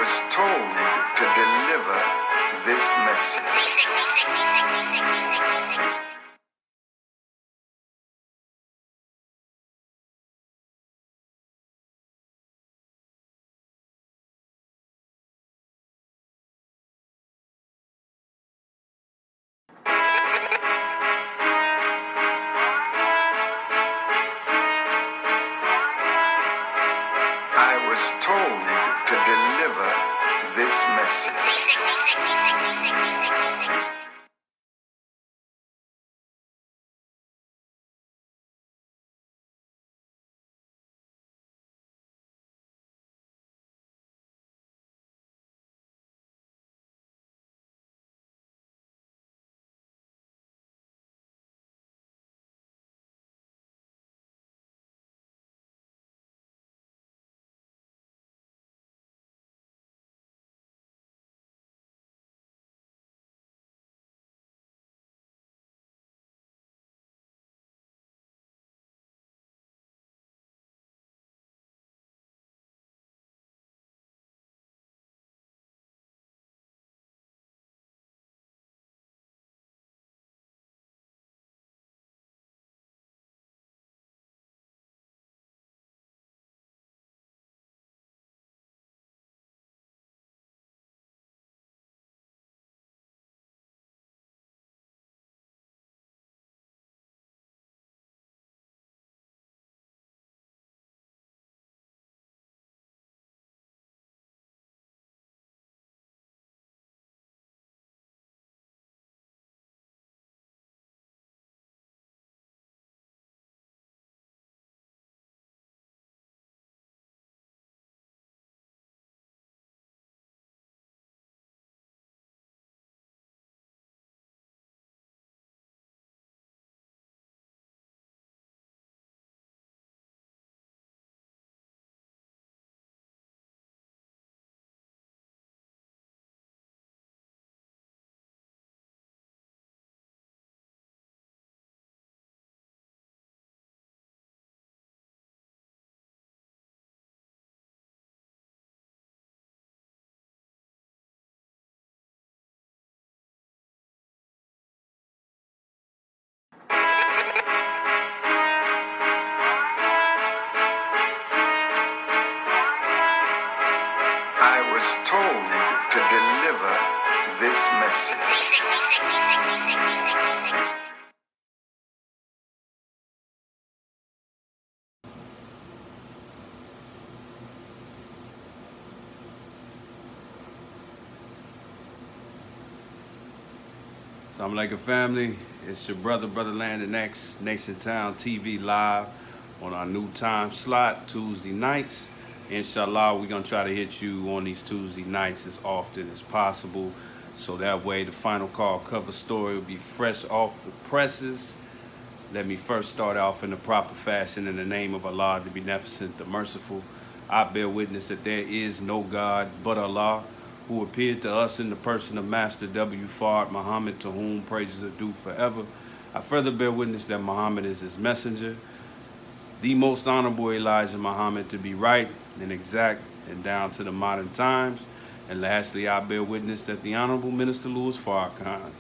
was told to deliver this message. I was told to deliver this message. I was told to deliver this message. Assalamu alaikum, family. It's your brother, Brotherland, the next Nation Town TV live on our new time slot, Tuesday nights. Inshallah, we're going to try to hit you on these Tuesday nights as often as possible. So that way the final call cover story will be fresh off the presses. Let me first start off in the proper fashion in the name of Allah, the Beneficent, the Merciful. I bear witness that there is no God but Allah, who appeared to us in the person of Master W. Fard Muhammad, to whom praises are due forever. I further bear witness that Muhammad is his messenger, the most honorable Elijah Muhammad, to be right and exact and down to the modern times. And lastly, I bear witness that the Honorable Minister Louis Farrakhan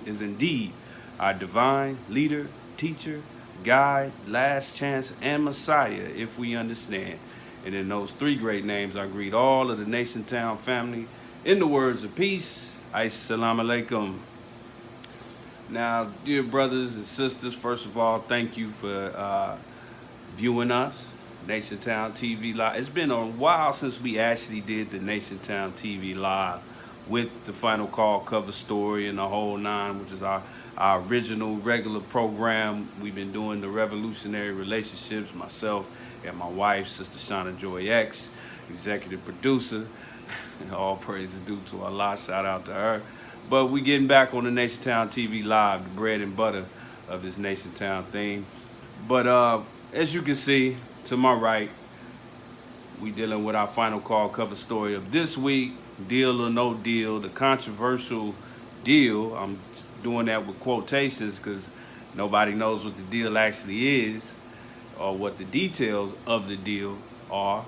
is indeed our divine leader, teacher, guide, last chance, and Messiah, if we understand. And in those three great names, I greet all of the Nation Town family in the words of peace. Assalamu alaikum. Now, dear brothers and sisters, first of all, thank you for viewing us, Nation Town TV Live. It's been a while since we actually did the Nation Town TV Live with the final call cover story and the whole nine, which is our original regular program. We've been doing the revolutionary relationships, myself and my wife, Sister Shauna Joy X, executive producer. All praise is due to Allah. Shout out to her. But we getting back on the Nation Town TV Live, the bread and butter of this Nation Town thing. But as you can see, to my right, we dealing with our final call cover story of this week, Deal or No Deal, the controversial deal. I'm doing that with quotations because nobody knows what the deal actually is or what the details of the deal are.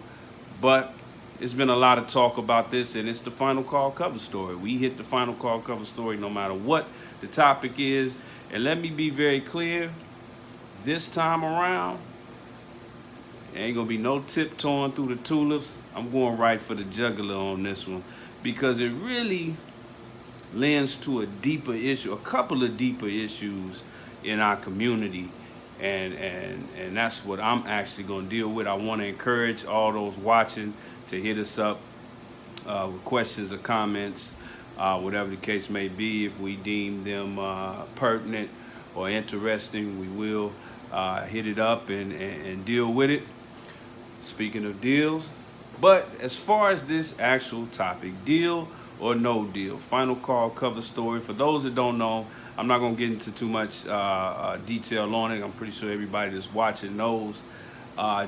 But it's been a lot of talk about this, and it's the Final Call cover story. We hit the Final Call cover story no matter what the topic is. And let me be very clear, this time around, there ain't gonna be no tiptoeing through the tulips. I'm going right for the jugular on this one because it really lends to a deeper issue, a couple of deeper issues in our community. And that's what I'm actually going to deal with. I want to encourage all those watching to hit us up with questions or comments, whatever the case may be. If we deem them pertinent or interesting, we will hit it up and deal with it. Speaking of deals, but as far as this actual topic, deal or no deal, Final Call cover story. For those that don't know, I'm not going to get into too much detail on it. I'm pretty sure everybody that's watching knows.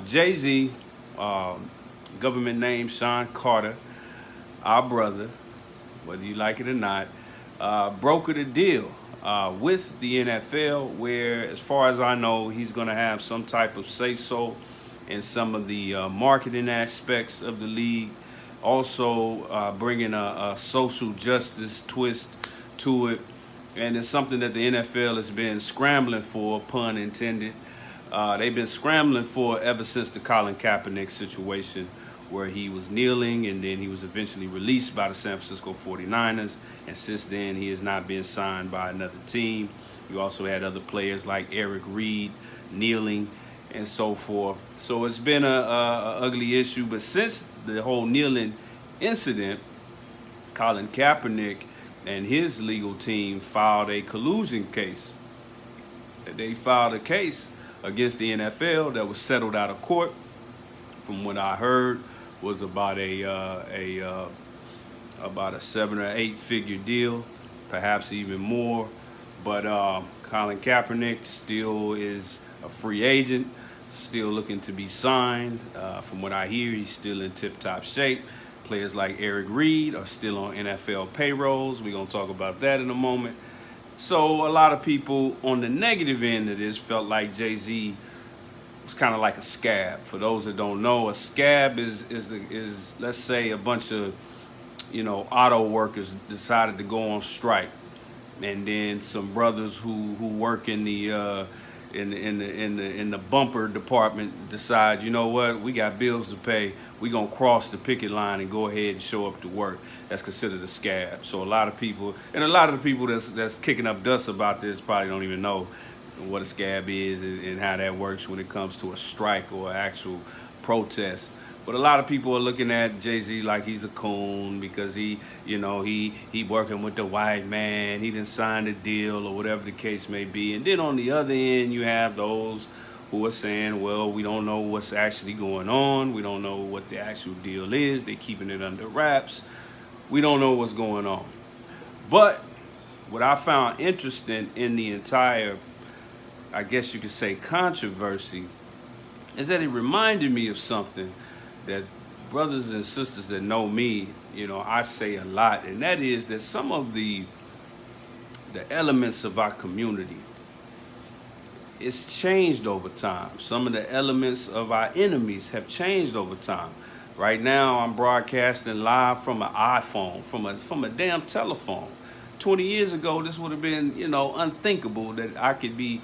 Jay-Z, government name Sean Carter, our brother, whether you like it or not, brokered a deal with the NFL where, as far as I know, he's going to have some type of say-so in some of the marketing aspects of the league. Also bringing a social justice twist to it. And it's something that the NFL has been scrambling for, pun intended. They've been scrambling for ever since the Colin Kaepernick situation, where he was kneeling and then he was eventually released by the San Francisco 49ers. And since then, he has not been signed by another team. You also had other players like Eric Reed kneeling and so forth. So it's been a ugly issue. But since the whole kneeling incident, Colin Kaepernick and his legal team filed a collusion case. They filed a case against the NFL that was settled out of court. From what I heard, was about a 7 or 8 figure deal, perhaps even more. But Colin Kaepernick still is a free agent, still looking to be signed. From what I hear, he's still in tip-top shape. Players like Eric Reed are still on NFL payrolls. We're going to talk about that in a moment. So a lot of people on the negative end of this felt like Jay-Z was kind of like a scab. For those that don't know, a scab is let's say a bunch of auto workers decided to go on strike, and then some brothers who work in the bumper department decide, you know what, we got bills to pay. We gonna cross the picket line and go ahead and show up to work. That's considered a scab. So a lot of people, and a lot of the people that's kicking up dust about this probably don't even know what a scab is and how that works when it comes to a strike or an actual protest. But a lot of people are looking at Jay-Z like he's a coon because he working with the white man. He didn't sign the deal or whatever the case may be. And then on the other end, you have those who are saying, well, we don't know what's actually going on. We don't know what the actual deal is. They're keeping it under wraps. We don't know what's going on. But what I found interesting in the entire, I guess you could say, controversy is that it reminded me of something that brothers and sisters that know me, I say a lot, and that is that some of the elements of our community, it's changed over time. Some of the elements of our enemies have changed over time. Right now, I'm broadcasting live from an iPhone, from a damn telephone. 20 years ago, this would have been, unthinkable that I could be,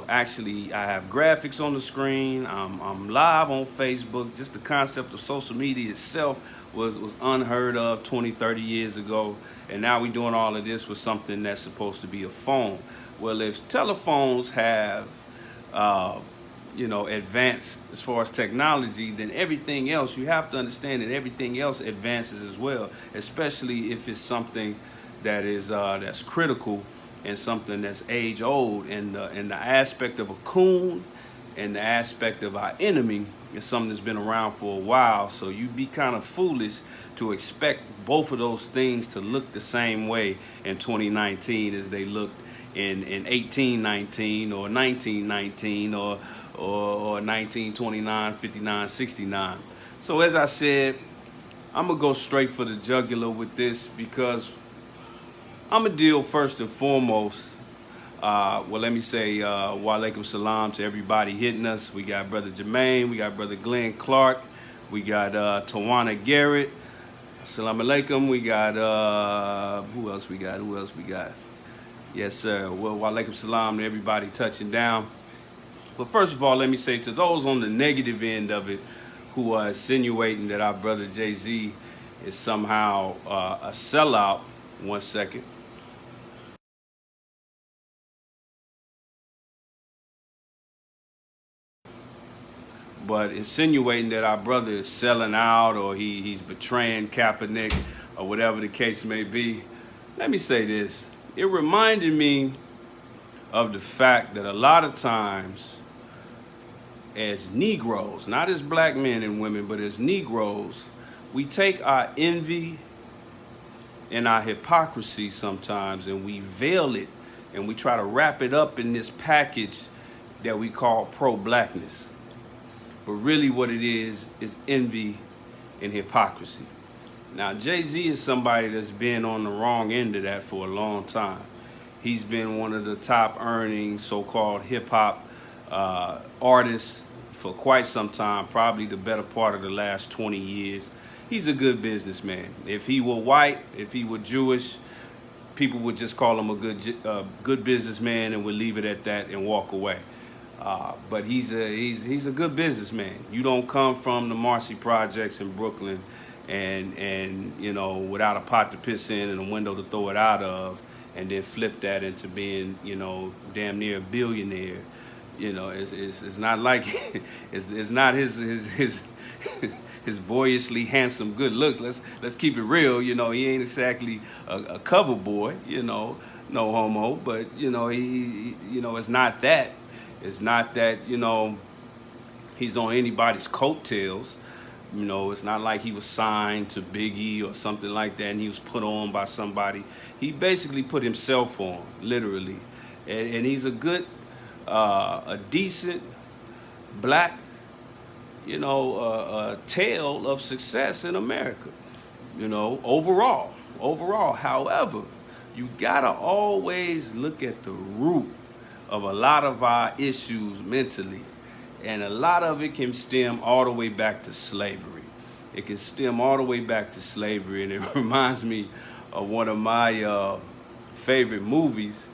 actually, I have graphics on the screen. I'm live on Facebook. Just the concept of social media itself was unheard of 20, 30 years ago. And now we're doing all of this with something that's supposed to be a phone. Well, if telephones have, advanced as far as technology, then everything else, you have to understand that everything else advances as well, especially if it's something that is that's critical and something that's age old. And the aspect of a coon and the aspect of our enemy is something that's been around for a while. So you'd be kind of foolish to expect both of those things to look the same way in 2019 as they looked in 1819 or 1919 or 1929, 59, 69. So as I said, I'm going to go straight for the jugular with this because I'm going to deal first and foremost. Let me say wa alaikum salam to everybody hitting us. We got Brother Jermaine, we got Brother Glenn Clark, We got Tawana Garrett. Assalamu alaikum. We got, who else we got? Yes, sir. Well, wa alaikum salam to everybody touching down. But first of all, let me say to those on the negative end of it who are insinuating that our brother Jay-Z is somehow a sellout. 1 second. But insinuating that our brother is selling out or he's betraying Kaepernick or whatever the case may be, let me say this. It reminded me of the fact that a lot of times as Negroes, not as black men and women, but as Negroes, we take our envy and our hypocrisy sometimes and we veil it and we try to wrap it up in this package that we call pro-blackness. But really what it is envy and hypocrisy. Now, Jay-Z is somebody that's been on the wrong end of that for a long time. He's been one of the top earning so-called hip-hop artists for quite some time, probably the better part of the last 20 years. He's a good businessman. If he were white, if he were Jewish, people would just call him a good businessman and would leave it at that and walk away. But he's a good businessman. You don't come from the Marcy Projects in Brooklyn and you know, without a pot to piss in and a window to throw it out of, and then flip that into being, you know, damn near a billionaire. You know, it's not like it's not his boyishly handsome good looks. Let's keep it real. You know, he ain't exactly a cover boy. You know, no homo. But you know, he you know, it's not that. It's not that, you know, he's on anybody's coattails. You know, it's not like he was signed to Biggie or something like that and he was put on by somebody. He basically put himself on, literally. And he's a good, a decent, black, you know, tale of success in America, you know, overall. However, you gotta always look at the root of a lot of our issues mentally. And a lot of it can stem all the way back to slavery. It can stem all the way back to slavery. And it reminds me of one of my favorite movies,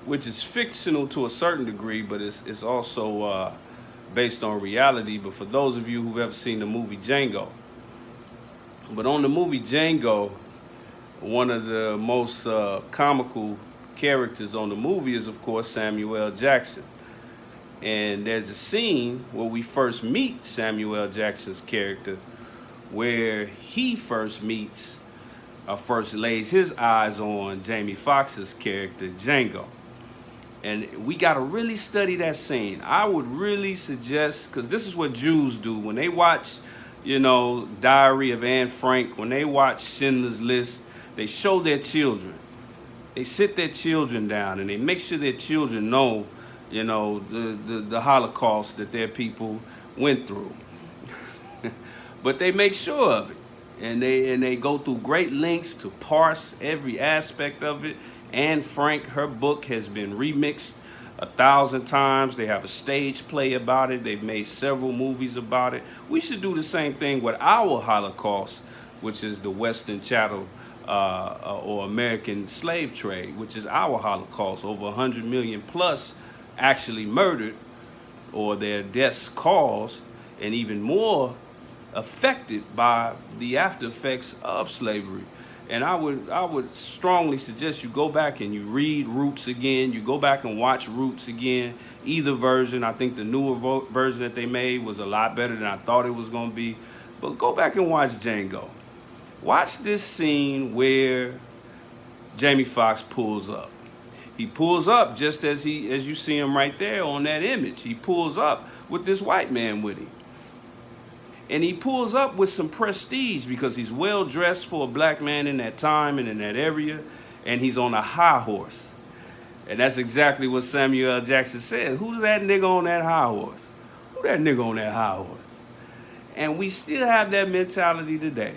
which is fictional to a certain degree, but it's also based on reality. But for those of you who've ever seen the movie Django, but on the movie Django, one of the most comical characters on the movie is, of course, Samuel L. Jackson. And there's a scene where we first meet Samuel L. Jackson's character, where he first lays his eyes on Jamie Foxx's character, Django. And we got to really study that scene. I would really suggest, because this is what Jews do when they watch, you know, Diary of Anne Frank, when they watch Schindler's List, they show their children. They sit their children down and they make sure their children know, you know, the Holocaust that their people went through. But they make sure of it. And they go through great lengths to parse every aspect of it. Anne Frank, her book has been remixed 1,000 times. They have a stage play about it. They've made several movies about it. We should do the same thing with our Holocaust, which is the Western chattel or American slave trade, which is our Holocaust. Over 100 million plus actually murdered or their deaths caused, and even more affected by the after effects of slavery. And I would strongly suggest you go back and you read Roots again. You go back and watch Roots again. Either version. I think the newer version that they made was a lot better than I thought it was going to be. But go back and watch Django. Watch this scene where Jamie Foxx pulls up. He pulls up just as you see him right there on that image. He pulls up with this white man with him. And he pulls up with some prestige because he's well dressed for a black man in that time and in that area. And he's on a high horse. And that's exactly what Samuel L. Jackson said. Who's that nigga on that high horse? Who that nigga on that high horse? And we still have that mentality today.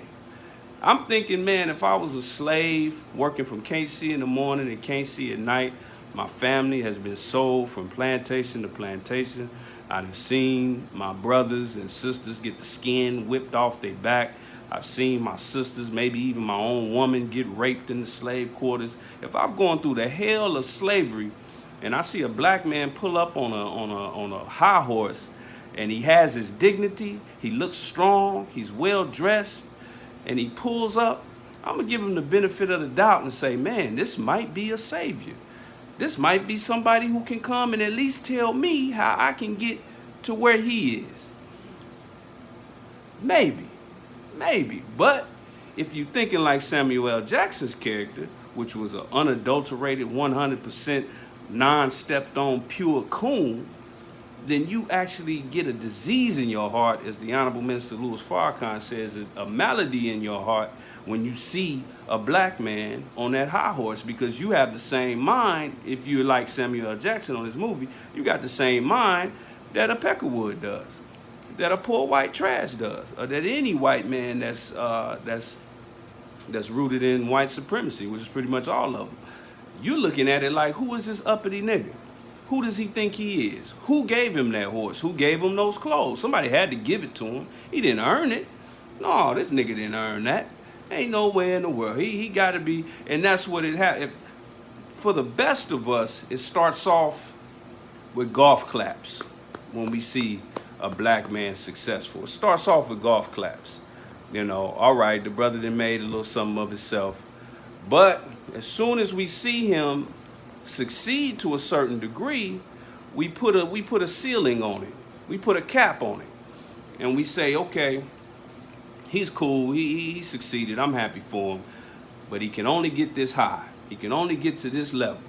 I'm thinking, man, if I was a slave working from KC in the morning and KC at night, my family has been sold from plantation to plantation. I've seen my brothers and sisters get the skin whipped off their back. I've seen my sisters, maybe even my own woman, get raped in the slave quarters. If I've gone through the hell of slavery and I see a black man pull up on a high horse and he has his dignity, he looks strong, he's well dressed, and he pulls up, I'm gonna give him the benefit of the doubt and say, man, this might be a savior. This might be somebody who can come and at least tell me how I can get to where he is. Maybe. But if you're thinking like Samuel L. Jackson's character, which was an unadulterated, 100% non-stepped on pure coon, then you actually get a disease in your heart, as the Honorable Minister Louis Farrakhan says, a malady in your heart when you see a black man on that high horse, because you have the same mind. If you're like Samuel L. Jackson on this movie, you got the same mind that a Peckerwood does, that a poor white trash does, or that any white man that's rooted in white supremacy, which is pretty much all of them. You're looking at it like, who is this uppity nigga? Who does he think he is? Who gave him that horse? Who gave him those clothes? Somebody had to give it to him. He didn't earn it. No, this nigga didn't earn that. Ain't no way in the world. He got to be, and that's what it had. For the best of us, it starts off with golf claps when we see a black man successful. It starts off with golf claps. You know, all right, the brother done made a little something of himself. But as soon as we see him succeed to a certain degree, we put a ceiling on it. We put a cap on it. And we say, okay, he's cool, he succeeded, I'm happy for him. But he can only get this high. He can only get to this level.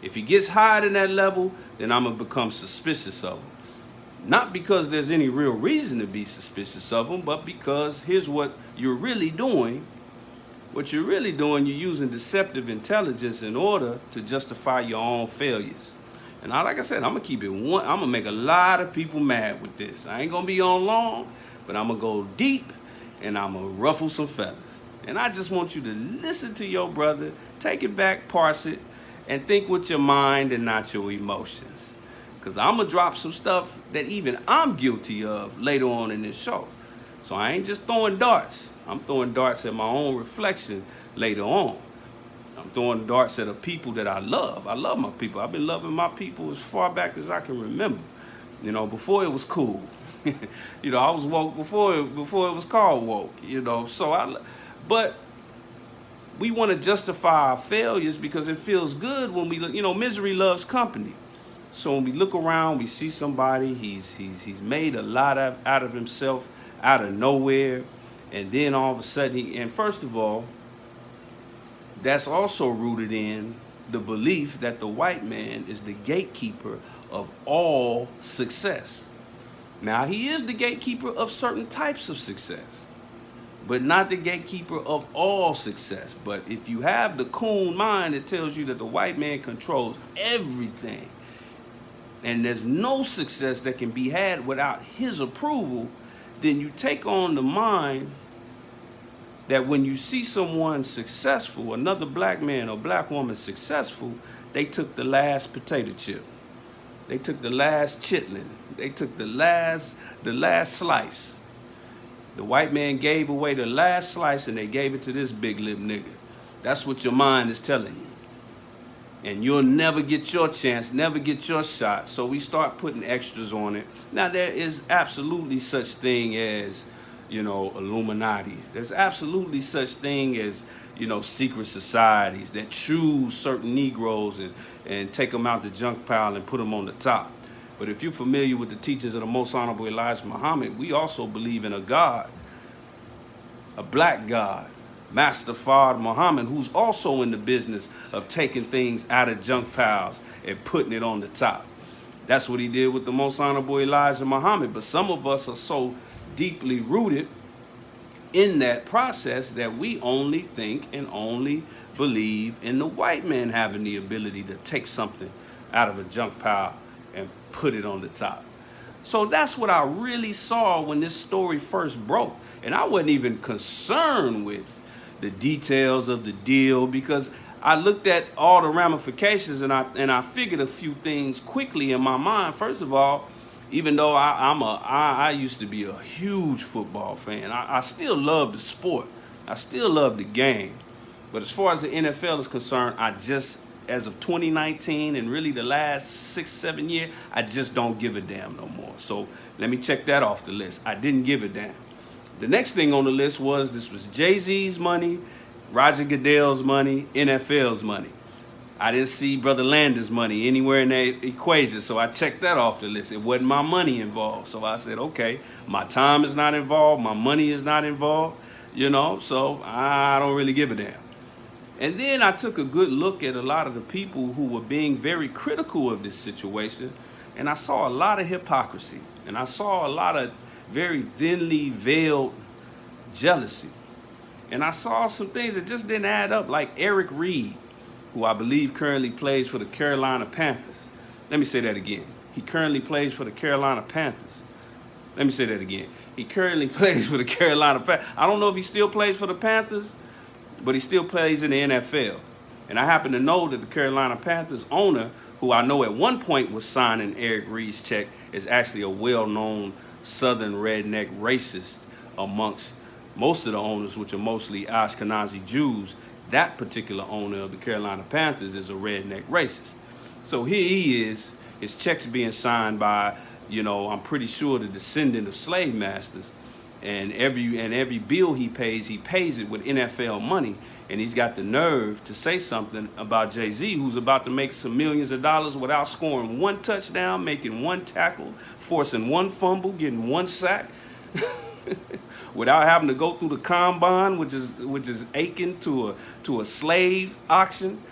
If he gets higher than that level, then I'm gonna become suspicious of him. Not because there's any real reason to be suspicious of him, but because here's what you're really doing. What you're really doing, you're using deceptive intelligence in order to justify your own failures. And like I said, I'm gonna keep it one. I'm gonna make a lot of people mad with this. I ain't gonna be on long, but I'm gonna go deep and I'm gonna ruffle some feathers. And I just want you to listen to your brother, take it back, parse it, and think with your mind and not your emotions. Because I'm gonna drop some stuff that even I'm guilty of later on in this show. So I ain't just throwing darts. I'm throwing darts at my own reflection later on. I'm throwing darts at the people that I love. I love my people. I've been loving my people as far back as I can remember. You know, before it was cool. You know, I was woke before it was called woke. You know, but we want to justify our failures because it feels good when we look. You know, misery loves company. So when we look around, we see somebody. He's made a lot out of himself out of nowhere. And then all of a sudden, and first of all, that's also rooted in the belief that the white man is the gatekeeper of all success. Now, he is the gatekeeper of certain types of success, but not the gatekeeper of all success. But if you have the coon mind that tells you that the white man controls everything, and there's no success that can be had without his approval, then you take on the mind that when you see someone successful, another black man or black woman successful, they took the last potato chip. They took the last chitlin. They took the last slice. The white man gave away the last slice and they gave it to this big lip nigga. That's what your mind is telling you. And you'll never get your chance, never get your shot. So we start putting extras on it. Now, there is absolutely such thing as, you know, Illuminati. There's absolutely such thing as, you know, secret societies that choose certain Negroes and take them out the junk pile and put them on the top. But if you're familiar with the teachings of the Most Honorable Elijah Muhammad, we also believe in a God, a black God, Master Fard Muhammad, who's also in the business of taking things out of junk piles and putting it on the top. That's what he did with the Most Honorable Elijah Muhammad. But some of us are so deeply rooted in that process that we only think and only believe in the white man having the ability to take something out of a junk pile and put it on the top. So that's what I really saw when this story first broke. And I wasn't even concerned with the details of the deal because I looked at all the ramifications and I figured a few things quickly in my mind. First of all, Even though I used to be a huge football fan, I still love the sport. I still love the game. But as far as the NFL is concerned, I just, as of 2019 and really the last 6, 7 years, I just don't give a damn no more. So let me check that off the list. I didn't give a damn. The next thing on the list was, this was Jay-Z's money, Roger Goodell's money, NFL's money. I didn't see Brother Landon's money anywhere in that equation, so I checked that off the list. It wasn't my money involved. So I said, okay, my time is not involved, my money is not involved, so I don't really give a damn. And then I took a good look at a lot of the people who were being very critical of this situation, and I saw a lot of hypocrisy, and I saw a lot of very thinly veiled jealousy. And I saw some things that just didn't add up, like Eric Reed, who I believe currently plays for the Carolina Panthers. Let me say that again. He currently plays for the Carolina Panthers. Let me say that again. He currently plays for the Carolina Panthers. I don't know if he still plays for the Panthers, but he still plays in the NFL. And I happen to know that the Carolina Panthers owner, who I know at one point was signing Eric Reed's check, is actually a well-known Southern redneck racist amongst most of the owners, which are mostly Ashkenazi Jews. That particular owner of the Carolina Panthers is a redneck racist. So here he is, his checks being signed by, I'm pretty sure the descendant of slave masters. And every bill he pays it with NFL money. And he's got the nerve to say something about Jay-Z, who's about to make some millions of dollars without scoring one touchdown, making one tackle, forcing one fumble, getting one sack. Without having to go through the combine, which is akin to a slave auction,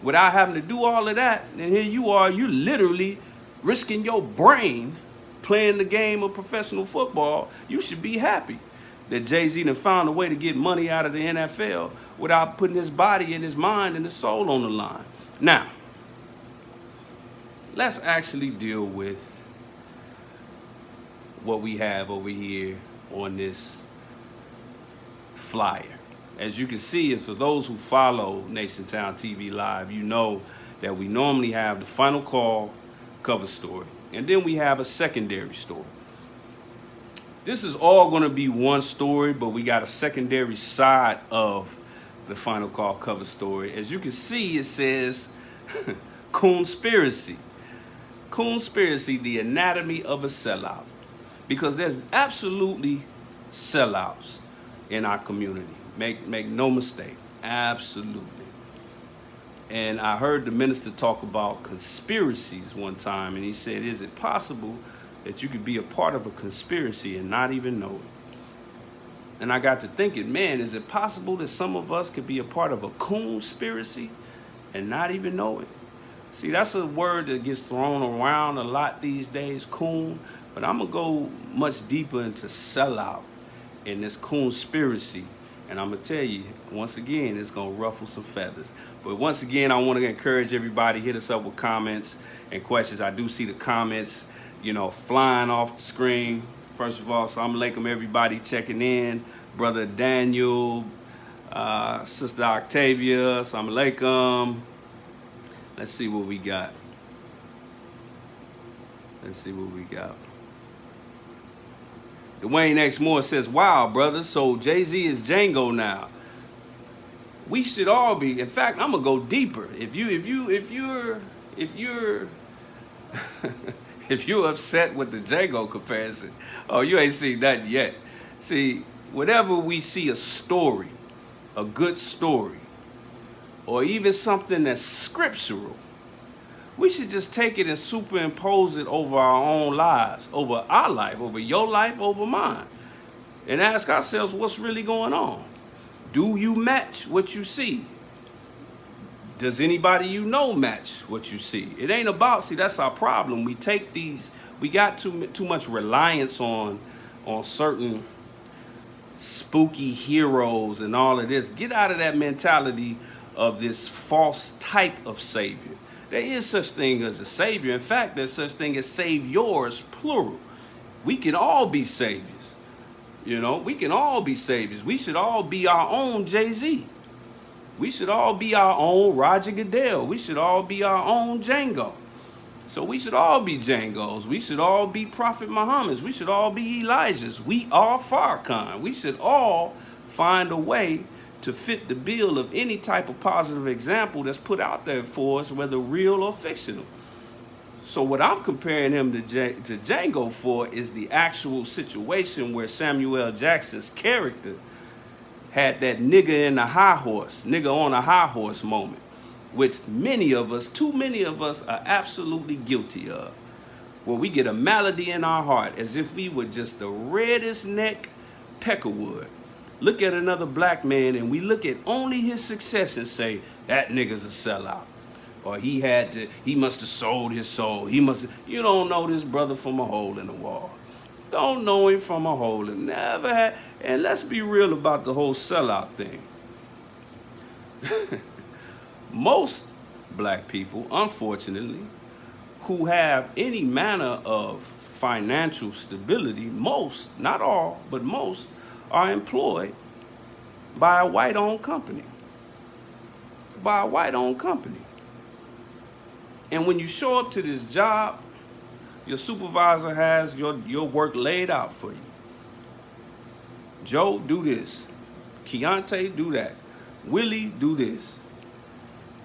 without having to do all of that, and here you are, you literally risking your brain playing the game of professional football. You should be happy that Jay-Z done found a way to get money out of the NFL without putting his body and his mind and his soul on the line. Now, let's actually deal with what we have over here on this flyer. As you can see, and for those who follow Nation Town TV Live, you know that we normally have the final call cover story, and then we have a secondary story. This is all going to be one story, but we got a secondary side of the final call cover story. As you can see, it says COONspiracy. COONspiracy, the anatomy of a sellout. Because there's absolutely sellouts in our community. Make no mistake, absolutely. And I heard the minister talk about conspiracies one time, and he said, is it possible that you could be a part of a conspiracy and not even know it? And I got to thinking, man, is it possible that some of us could be a part of a COONspiracy and not even know it? See, that's a word that gets thrown around a lot these days, coon. But I'm going to go much deeper into sellout in this COONspiracy. And I'm going to tell you, once again, it's going to ruffle some feathers. But once again, I want to encourage everybody, hit us up with comments and questions. I do see the comments, flying off the screen. First of all, assalamu alaikum, everybody checking in. Brother Daniel, Sister Octavia, assalamu alaikum. Let's see what we got. Dwayne X Moore says, wow, brother, so Jay-Z is Django now. We should all be. In fact, I'm gonna go deeper. If you're if you're upset with the Django comparison, oh, you ain't seen that yet. See, whenever we see a story, a good story, or even something that's scriptural, we should just take it and superimpose it over our own lives, over our life, over your life, over mine, and ask ourselves what's really going on. Do you match what you see? Does anybody you know match what you see? It ain't about, see, that's our problem. We take these, we got too much reliance on certain spooky heroes and all of this. Get out of that mentality of this false type of savior. There is such thing as a savior. In fact, there's such thing as saviors, plural. We can all be saviors. We can all be saviors. We should all be our own Jay-Z. We should all be our own Roger Goodell. We should all be our own Django. So we should all be Django's. We should all be Prophet Muhammad's. We should all be Elijah's. We are Farrakhan. We should all find a way to fit the bill of any type of positive example that's put out there for us, whether real or fictional. So what I'm comparing him to Django for is the actual situation where Samuel L. Jackson's character had that nigga on a high horse moment, which many of us, too many of us, are absolutely guilty of, where we get a malady in our heart as if we were just the reddest neck peckerwood. Look at another black man and we look at only his success and say, that nigga's a sellout. Or he must have sold his soul. You don't know this brother from a hole in the wall. Don't know him from a hole and never had. And let's be real about the whole sellout thing. Most black people, unfortunately, who have any manner of financial stability, most, not all, but most, are employed by a white-owned company. By a white-owned company. And when you show up to this job, your supervisor has your work laid out for you. Joe, do this. Keontae, do that. Willie, do this.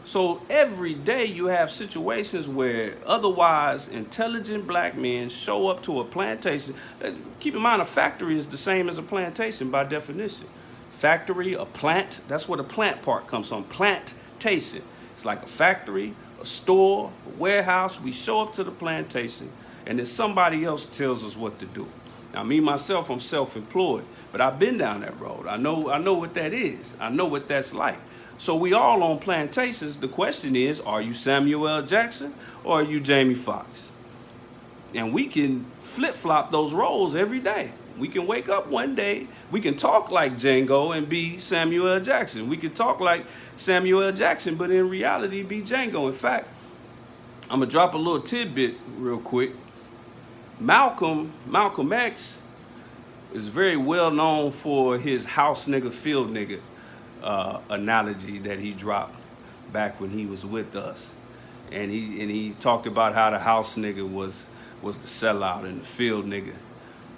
So every day you have situations where otherwise intelligent black men show up to a plantation. Keep in mind, a factory is the same as a plantation by definition. Factory, a plant, that's where the plant part comes from, plantation. It's like a factory, a store, a warehouse. We show up to the plantation and then somebody else tells us what to do. Now, me, myself, I'm self-employed, but I've been down that road. I know what that is. I know what that's like. So we all on plantations. The question is, are you Samuel L. Jackson or are you Jamie Foxx? And we can flip-flop those roles every day. We can wake up one day, we can talk like Django and be Samuel L. Jackson. We can talk like Samuel L. Jackson, but in reality be Django. In fact, I'm gonna drop a little tidbit real quick. Malcolm X is very well known for his house nigga, field nigga analogy that he dropped back when he was with us. And he talked about how the house nigga was the sellout and the field nigga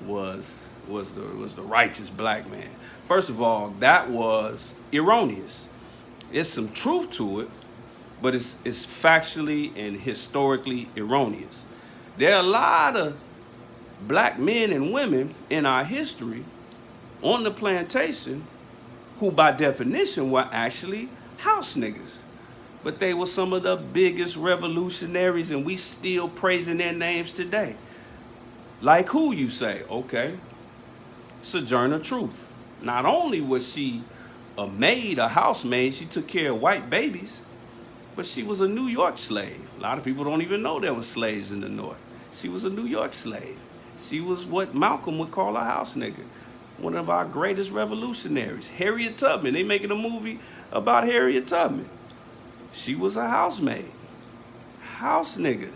was the righteous black man. First of all, that was erroneous. There's some truth to it, but it's factually and historically erroneous. There are a lot of black men and women in our history on the plantation who by definition were actually house niggas. But they were some of the biggest revolutionaries and we still praising their names today. Like who, you say? Okay, Sojourner Truth. Not only was she a maid, a housemaid, she took care of white babies, but she was a New York slave. A lot of people don't even know there were slaves in the North. She was a New York slave. She was what Malcolm would call a house nigga. One of our greatest revolutionaries. Harriet Tubman, they making a movie about Harriet Tubman. She was a housemaid. House nigga.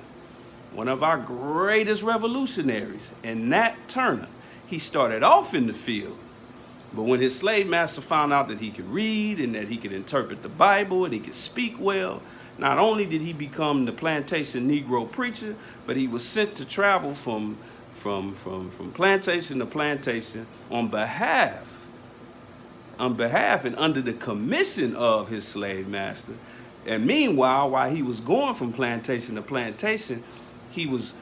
One of our greatest revolutionaries. And Nat Turner, he started off in the field. But when his slave master found out that he could read and that he could interpret the Bible and he could speak well, not only did he become the plantation Negro preacher, but he was sent to travel from plantation to plantation on behalf and under the commission of his slave master. And meanwhile, while he was going from plantation to plantation, he was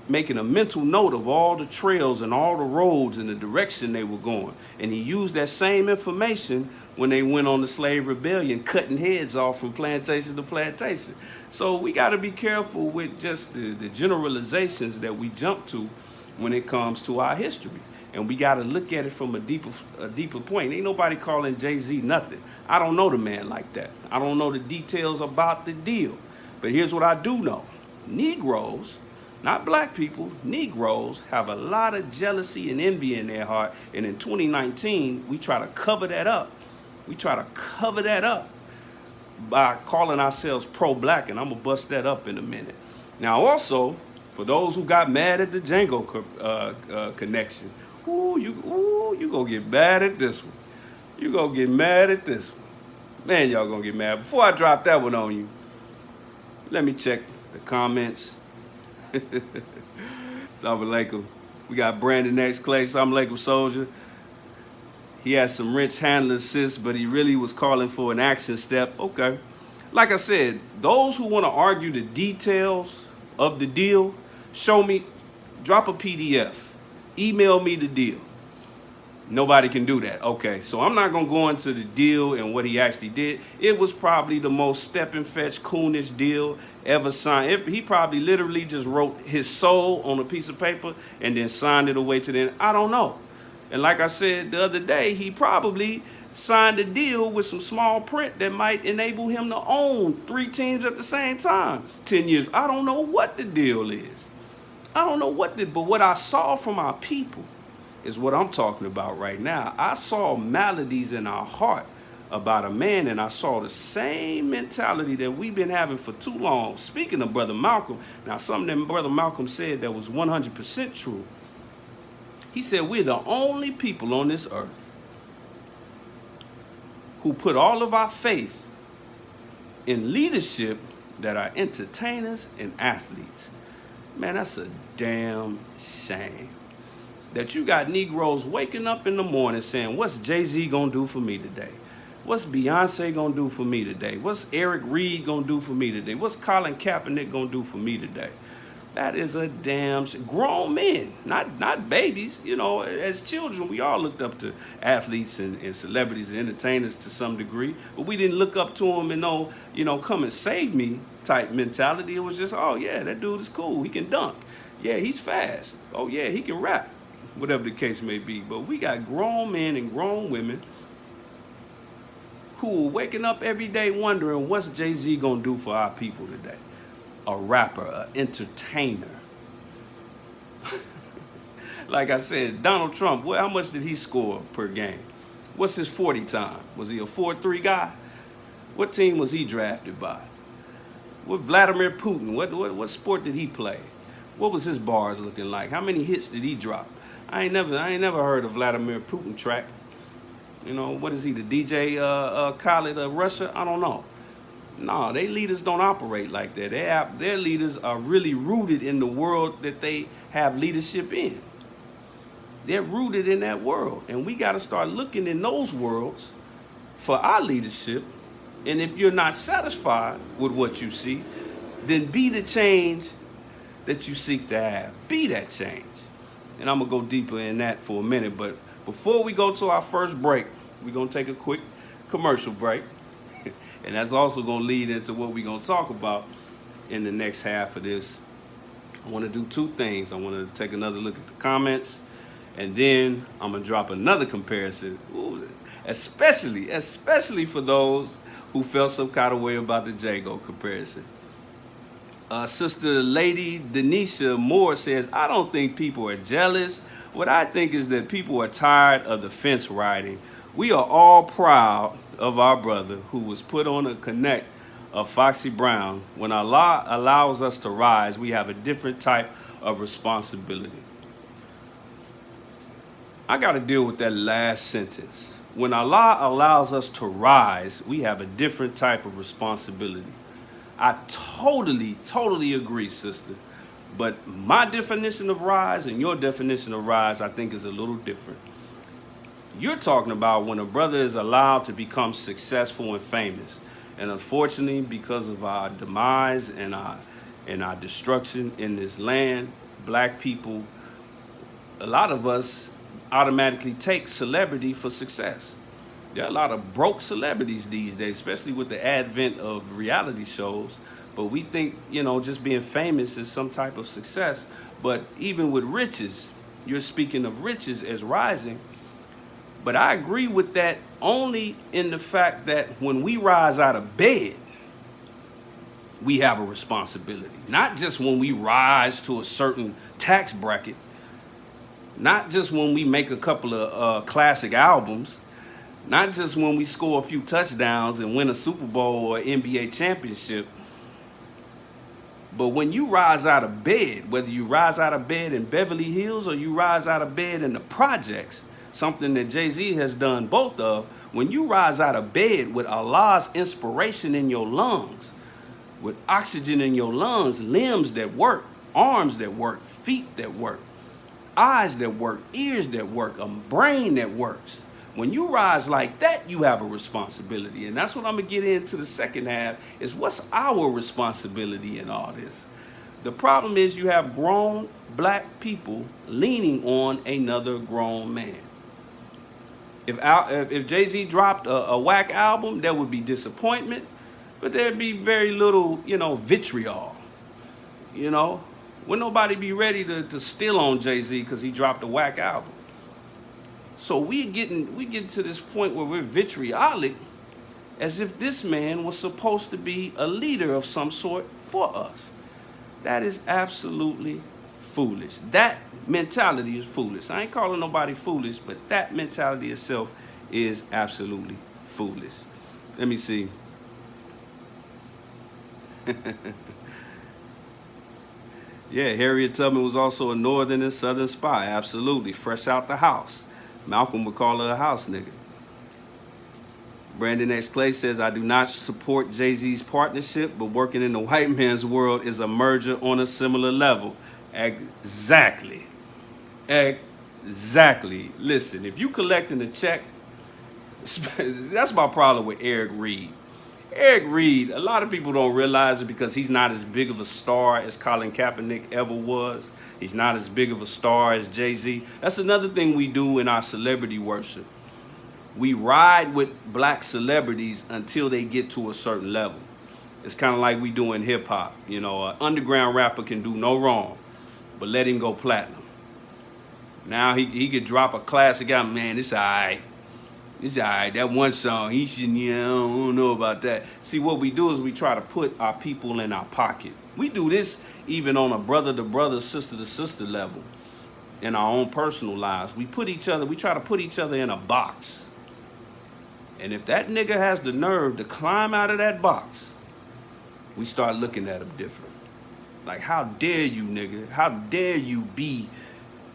making a mental note of all the trails and all the roads and the direction they were going. And he used that same information when they went on the slave rebellion, cutting heads off from plantation to plantation. So we got to be careful with just the generalizations that we jump to when it comes to our history. And we got to look at it from a deeper point. Ain't nobody calling Jay-Z nothing. I don't know the man like that. I don't know the details about the deal. But here's what I do know. Negroes, not black people, Negroes have a lot of jealousy and envy in their heart. And in 2019, we try to cover that up. We try to cover that up by calling ourselves pro-black. And I'm going to bust that up in a minute. Now, also, for those who got mad at the Django connection, you gonna get mad at this one. You gonna get mad at this one. Man, y'all gonna get mad. Before I drop that one on you, let me check the comments. Assalamu alaikum. We got Brandon X Clay. Assalamu alaikum, soldier. He had some wrench handler assists, but he really was calling for an action step. Okay. Like I said, those who want to argue the details of the deal, show me, drop a PDF, email me the deal. Nobody can do that. Okay, so I'm not going to go into the deal and what he actually did. It was probably the most step and fetch coonish deal ever signed. He probably literally just wrote his soul on a piece of paper and then signed it away to the end. I don't know. And like I said the other day, he probably signed a deal with some small print that might enable him to own 3 teams at the same time. 10 years. I don't know what the deal is. I don't know but what I saw from our people is what I'm talking about right now. I saw maladies in our heart about a man, and I saw the same mentality that we've been having for too long. Speaking of Brother Malcolm, now something that Brother Malcolm said that was 100% true. He said, we're the only people on this earth who put all of our faith in leadership that are entertainers and athletes. Man, that's a damn shame. That you got Negroes waking up in the morning saying, what's Jay-Z gonna do for me today? What's Beyonce gonna do for me today? What's Eric Reed gonna do for me today? What's Colin Kaepernick gonna do for me today? That is a damn grown men, not babies. You know, as children, we all looked up to athletes and celebrities and entertainers to some degree, but we didn't look up to them and know, come and save me type mentality. It was just, oh yeah, that dude is cool. He can dunk. Yeah, he's fast. Oh yeah, he can rap. Whatever the case may be. But we got grown men and grown women who are waking up every day wondering what's Jay-Z gonna do for our people today. A rapper, an entertainer. Like I said, Donald Trump, how much did he score per game? What's his 40 time? Was he a 4-3 guy? What team was he drafted by? What Vladimir Putin, what sport did he play? What was his bars looking like? How many hits did he drop? I ain't never heard of Vladimir Putin track. What is he, the DJ Khaled of Russia? I don't know. No, their leaders don't operate like that. Their leaders are really rooted in the world that they have leadership in. They're rooted in that world. And we got to start looking in those worlds for our leadership. And if you're not satisfied with what you see, then be the change that you seek to have. Be that change. And I'm going to go deeper in that for a minute. But before we go to our first break, we're going to take a quick commercial break. And that's also going to lead into what we're going to talk about in the next half of this. I want to do 2 things. I want to take another look at the comments. And then I'm going to drop another comparison. Ooh, especially for those who felt some kind of way about the Jago comparison. Sister Lady Denisha Moore says, I don't think people are jealous. What I think is that people are tired of the fence riding. We are all proud of our brother who was put on a connect of Foxy Brown. When Allah allows us to rise, we have a different type of responsibility. I got to deal with that last sentence. When Allah allows us to rise, we have a different type of responsibility. I totally agree, sister. But my definition of rise and your definition of rise, I think, is a little different. You're talking about when a brother is allowed to become successful and famous. And unfortunately, because of our demise and our destruction in this land, black people, a lot of us automatically take celebrity for success. There are a lot of broke celebrities these days, especially with the advent of reality shows. But we think, just being famous is some type of success. But even with riches, you're speaking of riches as rising. But I agree with that only in the fact that when we rise out of bed, we have a responsibility. Not just when we rise to a certain tax bracket. Not just when we make a couple of classic albums. Not just when we score a few touchdowns and win a Super Bowl or NBA championship. But when you rise out of bed, whether you rise out of bed in Beverly Hills or you rise out of bed in the projects, something that Jay-Z has done both of, when you rise out of bed with Allah's inspiration in your lungs, with oxygen in your lungs, limbs that work, arms that work, feet that work, eyes that work, ears that work, a brain that works. When you rise like that, you have a responsibility. And that's what I'm going to get into the second half, is what's our responsibility in all this? The problem is you have grown black people leaning on another grown man. If Jay-Z dropped a whack album, there would be disappointment, but there'd be very little, vitriol. Would nobody be ready to steal on Jay-Z because he dropped a whack album? So we get to this point where we're vitriolic, as if this man was supposed to be a leader of some sort for us. That is absolutely foolish. That mentality is foolish. I ain't calling nobody foolish, but that mentality itself is absolutely foolish. Let me see. Yeah, Harriet Tubman was also a northern and southern spy. Absolutely. Fresh out the house. Malcolm would call her a house nigga. Brandon X. Clay says, I do not support Jay-Z's partnership, but working in the white man's world is a merger on a similar level. Exactly. Exactly. Listen, if you collecting a check, that's my problem with Eric Reed. Eric Reed, a lot of people don't realize it because he's not as big of a star as Colin Kaepernick ever was. He's not as big of a star as Jay-Z. That's another thing we do in our celebrity worship. We ride with black celebrities until they get to a certain level. It's kind of like we do in hip hop. An underground rapper can do no wrong, but let him go platinum. Now he could drop a classic album. Man, it's all right. It's all right. That one song, he should, I don't know about that. See, what we do is we try to put our people in our pocket. We do this even on a brother-to-brother, sister-to-sister level in our own personal lives. We try to put each other in a box. And if that nigga has the nerve to climb out of that box, we start looking at him different. Like, how dare you, nigga? How dare you be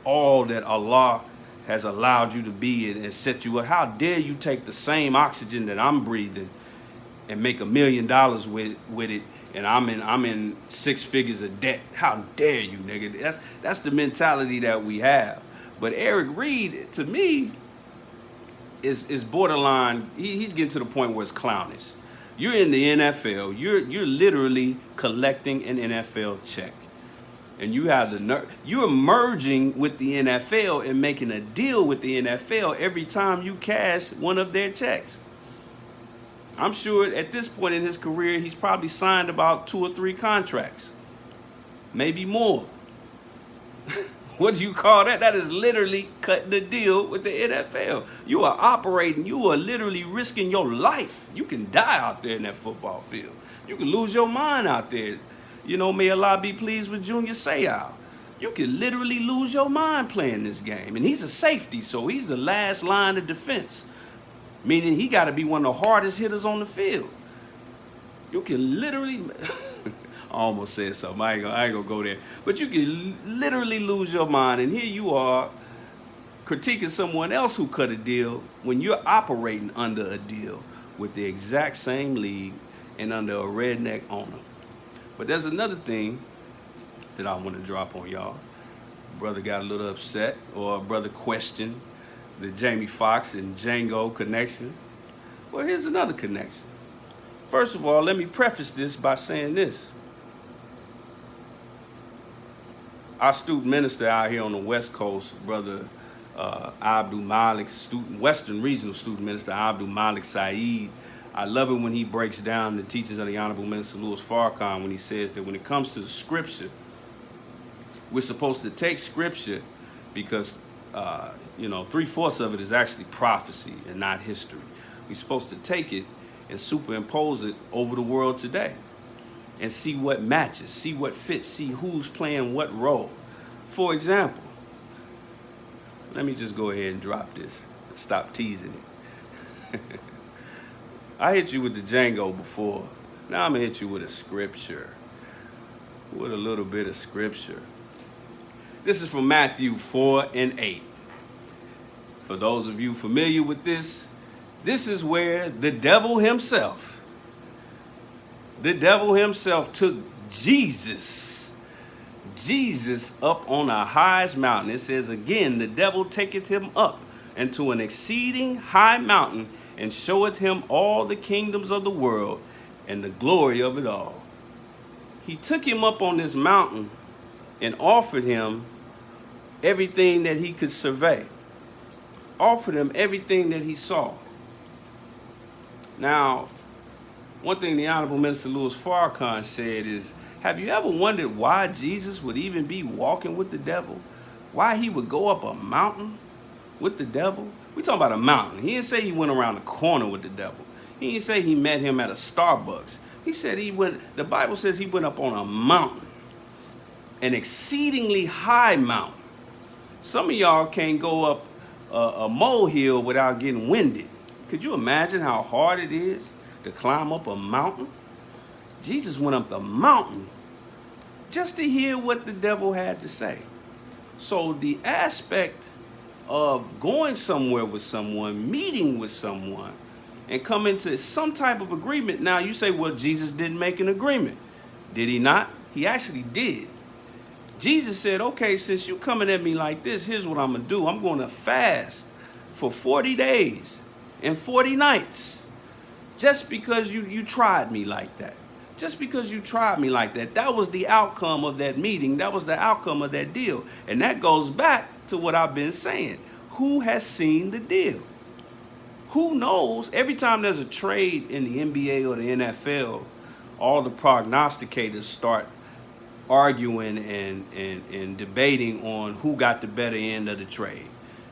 all that Allah has allowed you to be and set you up? How dare you take the same oxygen that I'm breathing and make $1 million with it, and I'm in 6 figures of debt? How dare you, nigga? That's the mentality that we have. But Eric Reed, to me, is borderline. He's getting to the point where it's clownish. You're in the NFL. You're literally collecting an NFL check, and you have the nerve. You're merging with the NFL and making a deal with the NFL every time you cash one of their checks. I'm sure at this point in his career, he's probably signed about 2 or 3 contracts, maybe more. What do you call that? That is literally cutting the deal with the NFL. You are operating. You are literally risking your life. You can die out there in that football field. You can lose your mind out there. May Allah be pleased with Junior Seau. You can literally lose your mind playing this game. And he's a safety, so he's the last line of defense, meaning he got to be one of the hardest hitters on the field. You can literally... I almost said something. I ain't gonna go there. But you can literally lose your mind. And here you are critiquing someone else who cut a deal when you're operating under a deal with the exact same league and under a redneck owner. But there's another thing that I want to drop on y'all. Brother got a little upset, or brother questioned the Jamie Foxx and Django connection. Well, here's another connection. First of all, let me preface this by saying this. Our student minister out here on the West Coast, brother Abdul Malik, Western Regional Student Minister Abdul Malik Saeed, I love it when he breaks down the teachings of the Honorable Minister Louis Farrakhan when he says that when it comes to the scripture, we're supposed to take scripture because, 3/4 of it is actually prophecy and not history. We're supposed to take it and superimpose it over the world today and see what matches, see what fits, see who's playing what role. For example, let me just go ahead and drop this. Stop teasing it. I hit you with the Django before. Now I'm gonna hit you with a scripture. With a little bit of scripture. This is from Matthew 4:8. For those of you familiar with this is where the devil himself took Jesus Jesus up on the highest mountain. It says again, the devil taketh him up into an exceeding high mountain, and showeth him all the kingdoms of the world and the glory of it all. He took him up on this mountain and offered him everything that he could survey, offered him everything that he saw. Now, one thing the Honorable Minister Louis Farrakhan said is, have you ever wondered why Jesus would even be walking with the devil? Why he would go up a mountain with the devil? We talking about a mountain. He didn't say he went around the corner with the devil. He didn't say he met him at a Starbucks. He said the Bible says he went up on a mountain, an exceedingly high mountain. Some of y'all can't go up a molehill without getting winded. Could you imagine how hard it is to climb up a mountain? Jesus went up the mountain just to hear what the devil had to say. So the aspect of going somewhere with someone, meeting with someone, and coming to some type of agreement. Now you say, well, Jesus didn't make an agreement. Did he not? He actually did. Jesus said, okay, since you're coming at me like this, here's what I'm going to do. I'm going to fast for 40 days and 40 nights. Just because you tried me like that. Just because you tried me like that. That was the outcome of that meeting. That was the outcome of that deal. And that goes back to what I've been saying. Who has seen the deal? Who knows? Every time there's a trade in the NBA or the NFL, all the prognosticators start arguing and debating on who got the better end of the trade.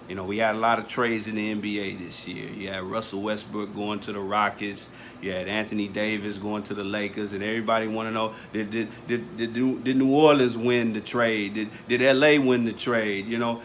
You know, we had a lot of trades in the NBA this year. You had Russell Westbrook going to the Rockets. You had Anthony Davis going to the Lakers, and everybody want to know, did New Orleans win the trade? Did LA win the trade? You know,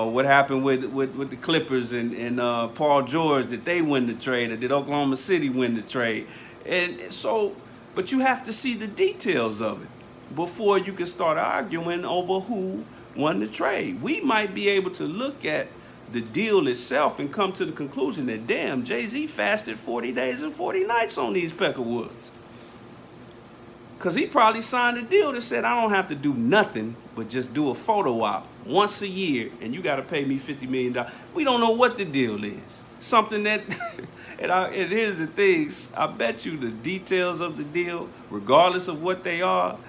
what happened with the Clippers and Paul George? Did they win the trade, or did Oklahoma City win the trade? And so, but you have to see the details of it before you can start arguing over who won the trade. We might be able to look at the deal itself and come to the conclusion that, damn, Jay-Z fasted 40 days and 40 nights on these Peckerwoods. Because he probably signed a deal that said, I don't have to do nothing but just do a photo op once a year, and you got to pay me $50 million. We don't know what the deal is. Something that, and here's the things, I bet you the details of the deal, regardless of what they are,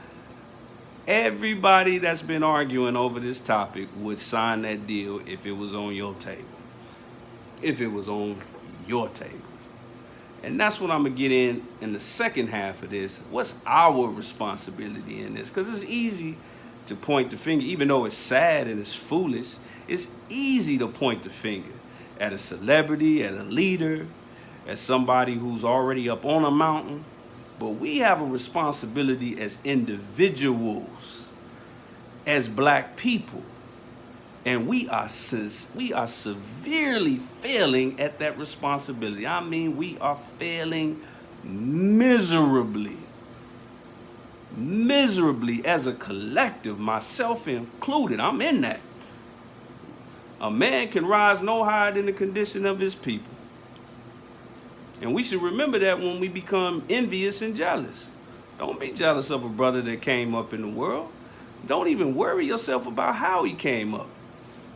everybody that's been arguing over this topic would sign that deal if it was on your table. If it was on your table. And that's what I'm going to get in the second half of this. What's our responsibility in this? Because it's easy to point the finger, even though it's sad and it's foolish. It's easy to point the finger at a celebrity, at a leader, at somebody who's already up on a mountain. But we have a responsibility as individuals, as black people, and we are severely failing at that responsibility. I mean, we are failing miserably as a collective, myself included. I'm in that. A man can rise no higher than the condition of his people. And we should remember that when we become envious and jealous. Don't be jealous of a brother that came up in the world. Don't even worry yourself about how he came up.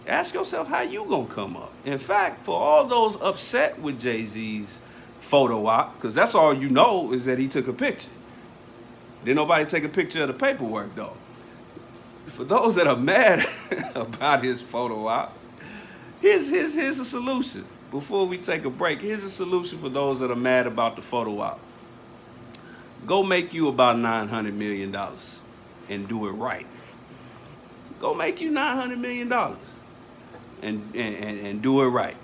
Ask yourself how you gonna come up. In fact, for all those upset with Jay-Z's photo op, because that's all you know is that he took a picture. Didn't nobody take a picture of the paperwork though. For those that are mad about his photo op, here's a solution. Before we take a break, here's a solution for those that are mad about the photo op. Go make you about $900 million and do it right. Go make you $900 million and do it right.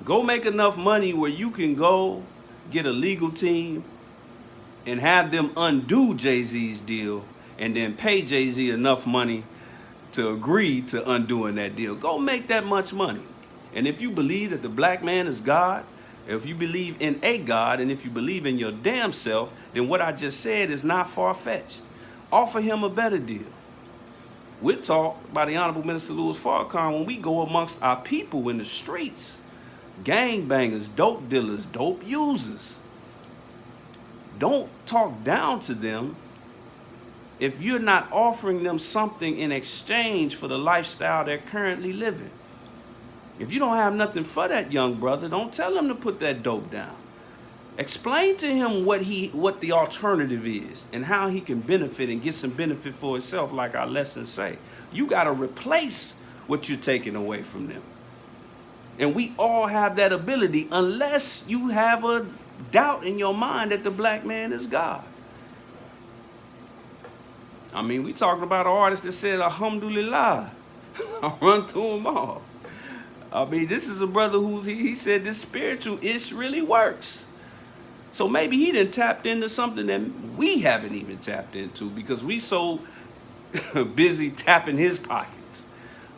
Go make enough money where you can go get a legal team and have them undo Jay-Z's deal and then pay Jay-Z enough money to agree to undoing that deal. Go make that much money. And if you believe that the black man is God, if you believe in a God, and if you believe in your damn self, then what I just said is not far-fetched. Offer him a better deal. We're taught by the Honorable Minister Louis Farrakhan when we go amongst our people in the streets, gangbangers, dope dealers, dope users. Don't talk down to them if you're not offering them something in exchange for the lifestyle they're currently living. If you don't have nothing for that young brother, don't tell him to put that dope down. Explain to him what the alternative is and how he can benefit and get some benefit for himself, like our lessons say. You got to replace what you're taking away from them. And we all have that ability, unless you have a doubt in your mind that the black man is God. I mean, we talking about an artist that said, Alhamdulillah. I run through them all. I mean, this is a brother he said this spiritual-ish really works. So maybe he done tapped into something that we haven't even tapped into because we so busy tapping his pockets.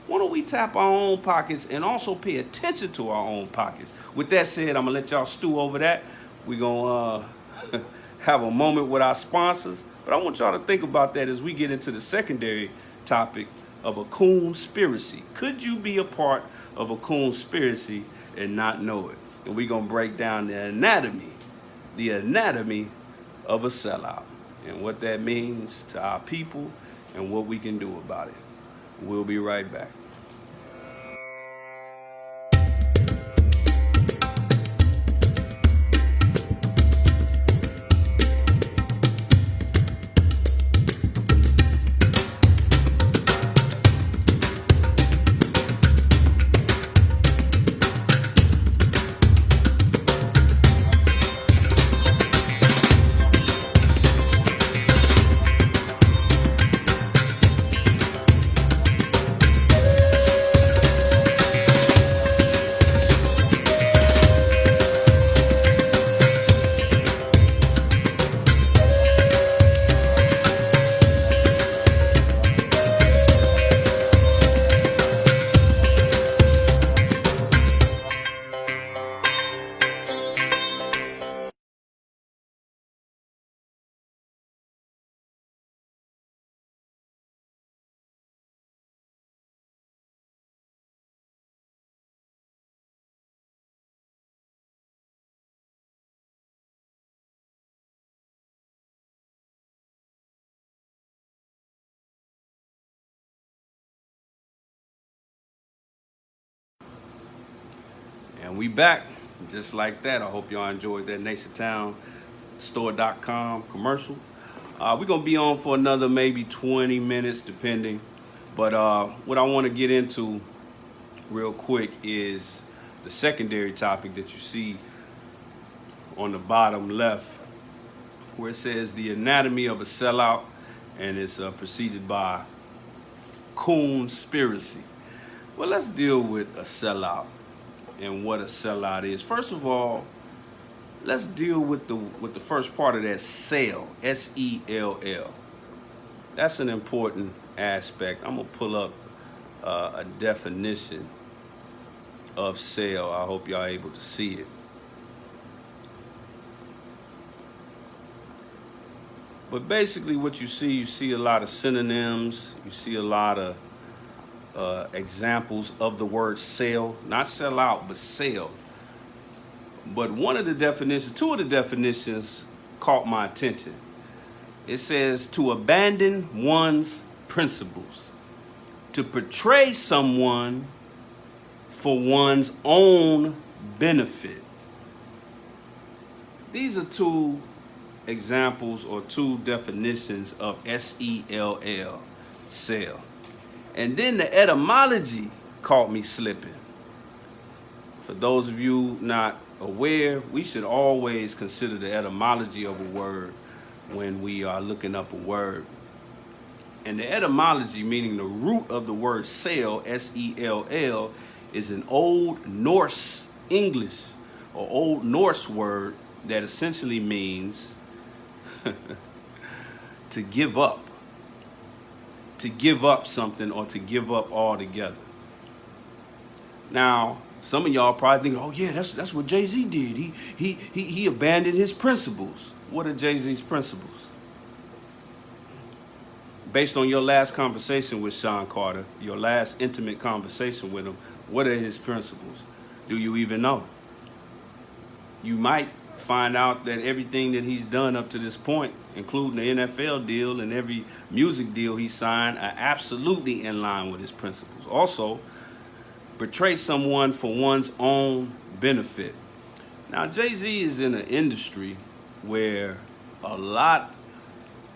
Why don't we tap our own pockets and also pay attention to our own pockets? With that said, I'm going to let y'all stew over that. We're going to have a moment with our sponsors. But I want y'all to think about that as we get into the secondary topic of a coonspiracy. Could you be a part of a coonspiracy and not know it? And we're going to break down the anatomy of a sellout and what that means to our people and what we can do about it. We'll be right back. And we back just like that. I hope y'all enjoyed that NationTownStore.com commercial. We're going to be on for another maybe 20 minutes depending. But what I want to get into real quick is the secondary topic that you see on the bottom left, where it says the anatomy of a sellout, and it's preceded by COONspiracy. Well, let's deal with a sellout and what a sellout is. First of all, let's deal with the first part of that, sell, S-E-L-L. That's an important aspect. I'm gonna pull up a definition of sell. I hope y'all able to see it. But basically what you see a lot of synonyms, you see a lot of examples of the word sell, not sell out, but sell. But two of the definitions caught my attention. It says to abandon one's principles, to portray someone for one's own benefit. These are two examples or two definitions of S-E-L-L, sell. And then the etymology caught me slipping. For those of you not aware, we should always consider the etymology of a word when we are looking up a word. And the etymology, meaning the root of the word sell, S-E-L-L, is an Old Norse English or Old Norse word that essentially means to give up. To give up something or to give up altogether. Now, some of y'all probably think, oh yeah, that's what Jay-Z did. He abandoned his principles. What are Jay-Z's principles? Based on your last conversation with Sean Carter, your last intimate conversation with him, what are his principles? Do you even know? You might find out that everything that he's done up to this point, including the NFL deal and every music deal he signed, are absolutely in line with his principles. Also, betray someone for one's own benefit. Now, Jay-Z is in an industry where a lot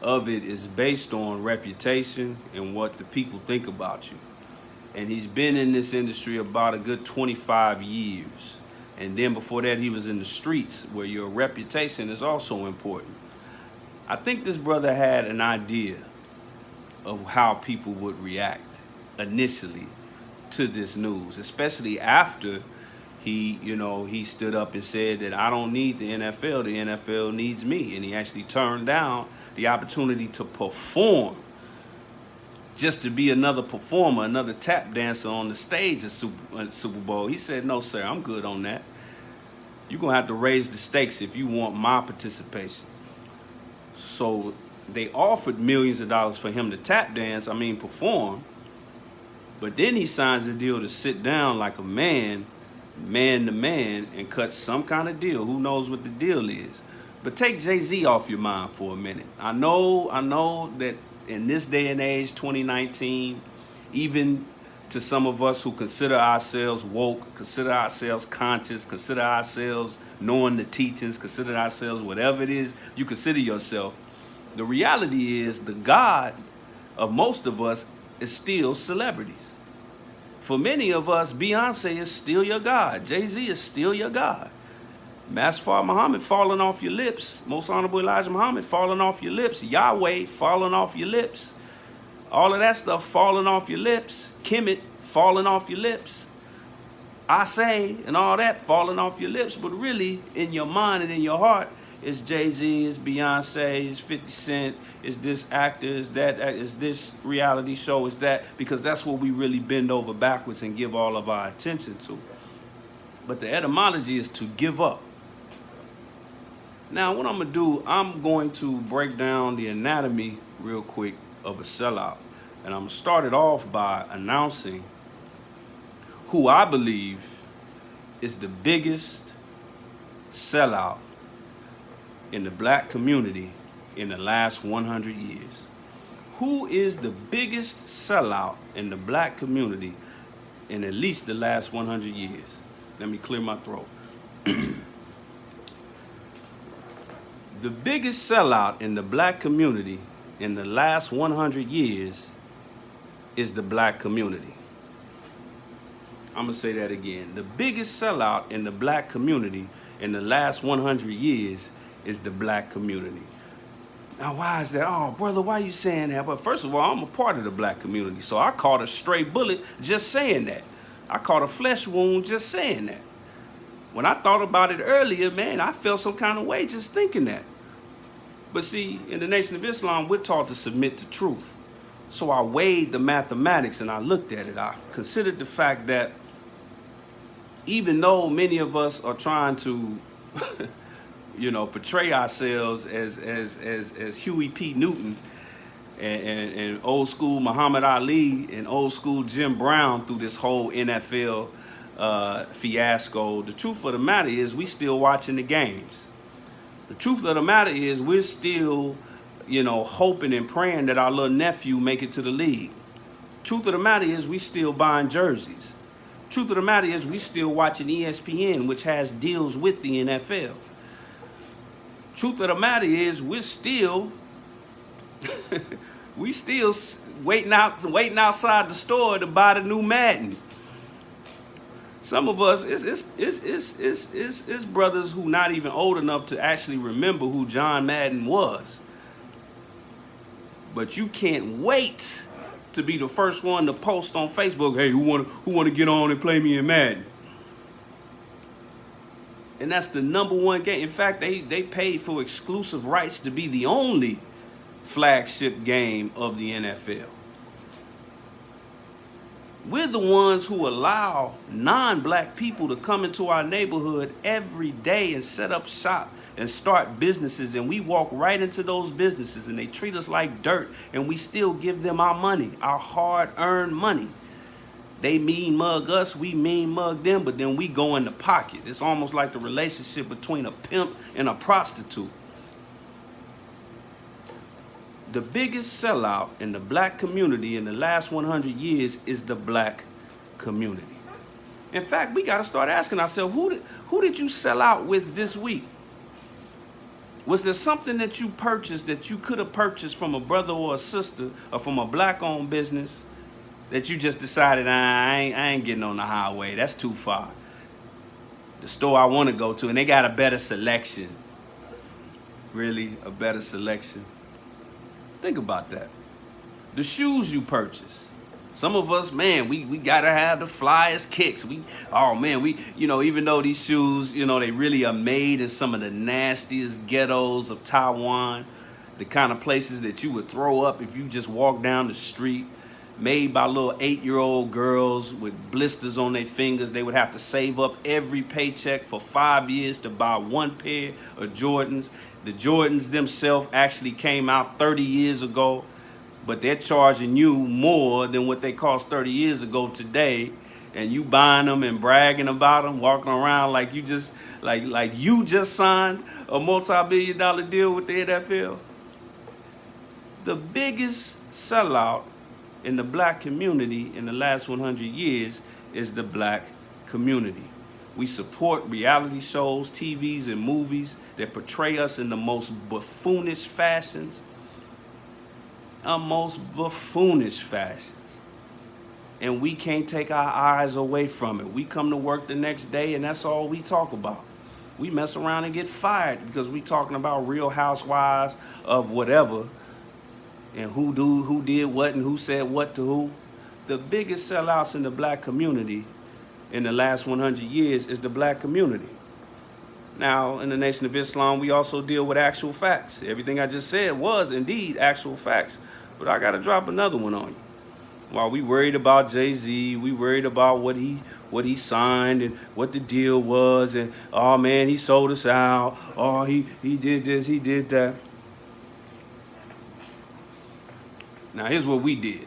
of it is based on reputation and what the people think about you. And he's been in this industry about a good 25 years. And then before that, he was in the streets, where your reputation is also important. I think this brother had an idea of how people would react initially to this news, especially after he stood up and said that I don't need the NFL needs me. And he actually turned down the opportunity to perform, just to be another performer, another tap dancer on the stage at Super Bowl. He said, no, sir, I'm good on that. You're going to have to raise the stakes if you want my participation. So they offered millions of dollars for him to tap dance, perform. But then he signs a deal to sit down like a man to man, and cut some kind of deal. Who knows what the deal is? But take Jay-Z off your mind for a minute. I know that in this day and age, 2019, even to some of us who consider ourselves woke, consider ourselves conscious, consider ourselves knowing the teachings, consider ourselves whatever it is you consider yourself, the reality is the God of most of us is still celebrities. For many of us, Beyonce is still your God. Jay-Z is still your God. Master Muhammad falling off your lips. Most Honorable Elijah Muhammad falling off your lips. Yahweh falling off your lips. All of that stuff falling off your lips. Kemet falling off your lips. I say and all that falling off your lips. But really, in your mind and in your heart, it's Jay-Z, it's Beyonce, it's 50 Cent, it's this actor, it's that, it's this reality show, it's that, because that's what we really bend over backwards and give all of our attention to. But the etymology is to give up. Now, what I'm going to do, I'm going to break down the anatomy real quick of a sellout. And I'm going to start it off by announcing who I believe is the biggest sellout in the black community in the last 100 years. Who is the biggest sellout in the black community in at least the last 100 years? Let me clear my throat. The biggest sellout in the black community in the last 100 years is the black community. I'm going to say that again. The biggest sellout in the black community in the last 100 years is the black community. Now, why is that? Oh, brother, why are you saying that? But first of all, I'm a part of the black community, so I caught a stray bullet just saying that. I caught a flesh wound just saying that. When I thought about it earlier, man, I felt some kind of way just thinking that. But see, in the Nation of Islam, we're taught to submit to truth. So I weighed the mathematics and I looked at it. I considered the fact that even though many of us are trying to portray ourselves as Huey P. Newton and old school Muhammad Ali and old school Jim Brown through this whole NFL fiasco, the truth of the matter is we still watching the games. The truth of the matter is we're still, hoping and praying that our little nephew make it to the league. Truth of the matter is we still buying jerseys. Truth of the matter is we still watching ESPN, which has deals with the NFL. Truth of the matter is we're still waiting outside the store to buy the new Madden. Some of us, it's brothers who not even old enough to actually remember who John Madden was. But you can't wait to be the first one to post on Facebook, hey, who want to get on and play me in Madden? And that's the number one game. In fact, they paid for exclusive rights to be the only flagship game of the NFL. We're the ones who allow non-black people to come into our neighborhood every day and set up shop and start businesses, and we walk right into those businesses and they treat us like dirt, and we still give them our money, our hard-earned money. They mean mug us, we mean mug them, but then we go in the pocket. It's almost like the relationship between a pimp and a prostitute. The biggest sellout in the black community in the last 100 years is the black community. In fact, we got to start asking ourselves, who did you sell out with this week? Was there something that you purchased that you could have purchased from a brother or a sister or from a black-owned business that you just decided, I ain't getting on the highway, that's too far. The store I want to go to, and they got a better selection. Really, a better selection? Think about that. The shoes you purchase. Some of us, man, we gotta have the flyest kicks. Even though these shoes, they really are made in some of the nastiest ghettos of Taiwan, the kind of places that you would throw up if you just walk down the street, made by little 8-year-old girls with blisters on their fingers. They would have to save up every paycheck for 5 years to buy one pair of Jordans. The Jordans themselves actually came out 30 years ago, but they're charging you more than what they cost 30 years ago today, and you buying them and bragging about them, walking around like you just signed a multi-billion-dollar deal with the NFL. The biggest sellout in the black community in the last 100 years is the black community. We support reality shows, TVs, and movies that portray us in the most buffoonish fashions. And we can't take our eyes away from it. We come to work the next day and that's all we talk about. We mess around and get fired because we talking about Real Housewives of whatever and who did what and who said what to who. The biggest sellouts in the black community in the last 100 years is the black community. Now, in the Nation of Islam, we also deal with actual facts. Everything I just said was indeed actual facts. But I got to drop another one on you. While we worried about Jay-Z, we worried about what he signed and what the deal was, and oh man, he sold us out. Oh, he did this, he did that. Now, here's what we did.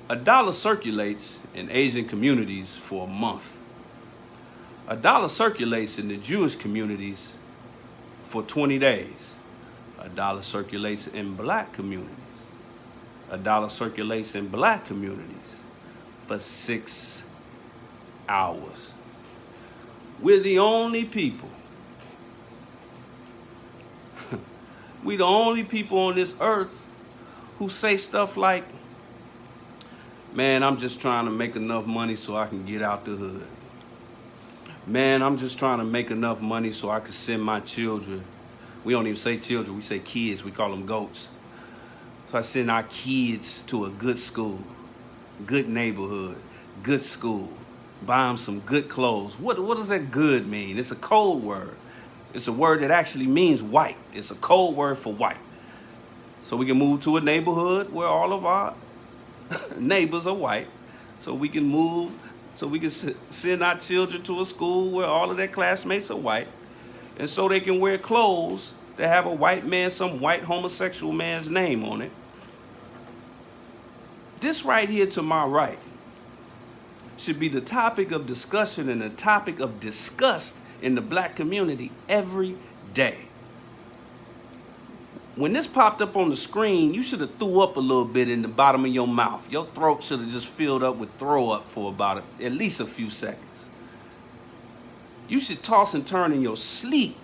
$1 circulates in Asian communities for a month. $1 circulates in the Jewish communities for 20 days. $1 circulates in black communities. $1 circulates in black communities for 6 hours. We're the only people. We the only people on this earth who say stuff like, man, I'm just trying to make enough money so I can get out the hood. Man, I'm just trying to make enough money so I can send my children. We don't even say children, we say kids. We call them goats. So I send our kids to a good school, good neighborhood, good school, buy them some good clothes. What does that good mean? It's a code word. It's a word that actually means white. It's a code word for white. So we can move to a neighborhood where all of our neighbors are white. So we can move, so we can send our children to a school where all of their classmates are white. And so they can wear clothes that have a white man, some white homosexual man's name on it. This right here to my right should be the topic of discussion and the topic of disgust in the black community every day. When this popped up on the screen, you should have threw up a little bit in the bottom of your mouth. Your throat should have just filled up with throw up for about at least a few seconds. You should toss and turn in your sleep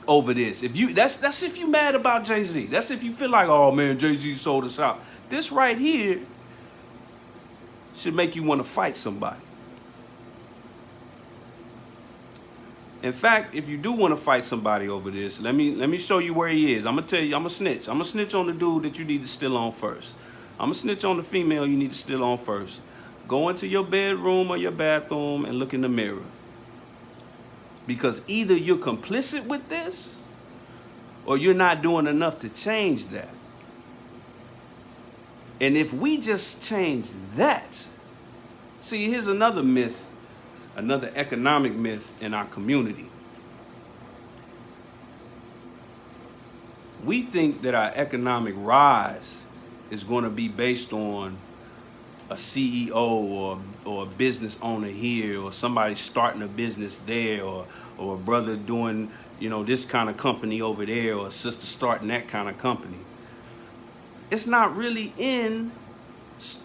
over this. That's if you mad about Jay-Z. That's if you feel like, oh man, Jay-Z sold us out. This right here should make you want to fight somebody. In fact, if you do want to fight somebody over this, let me show you where he is. I'm gonna tell you, I'm gonna snitch. I'm gonna snitch on the dude that you need to steal on first. I'm gonna snitch on the female you need to steal on first. Go into your bedroom or your bathroom and look in the mirror. Because either you're complicit with this or you're not doing enough to change that. And if we just change that, see, here's another myth, another economic myth in our community. We think that our economic rise is going to be based on a CEO or a business owner here, or somebody starting a business there, or a brother doing, you know, this kind of company over there, or a sister starting that kind of company. It's not really in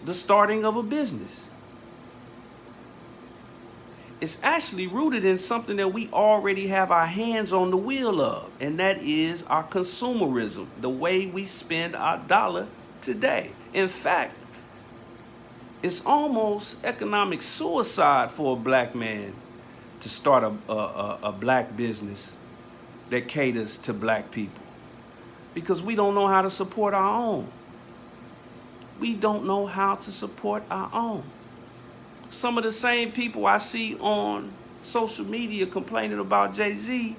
the starting of a business. It's actually rooted in something that we already have our hands on the wheel of, and that is our consumerism, the way we spend our dollar today. In fact, it's almost economic suicide for a black man to start a black business that caters to black people, because we don't know how to support our own. We don't know how to support our own. Some of the same people I see on social media complaining about Jay-Z,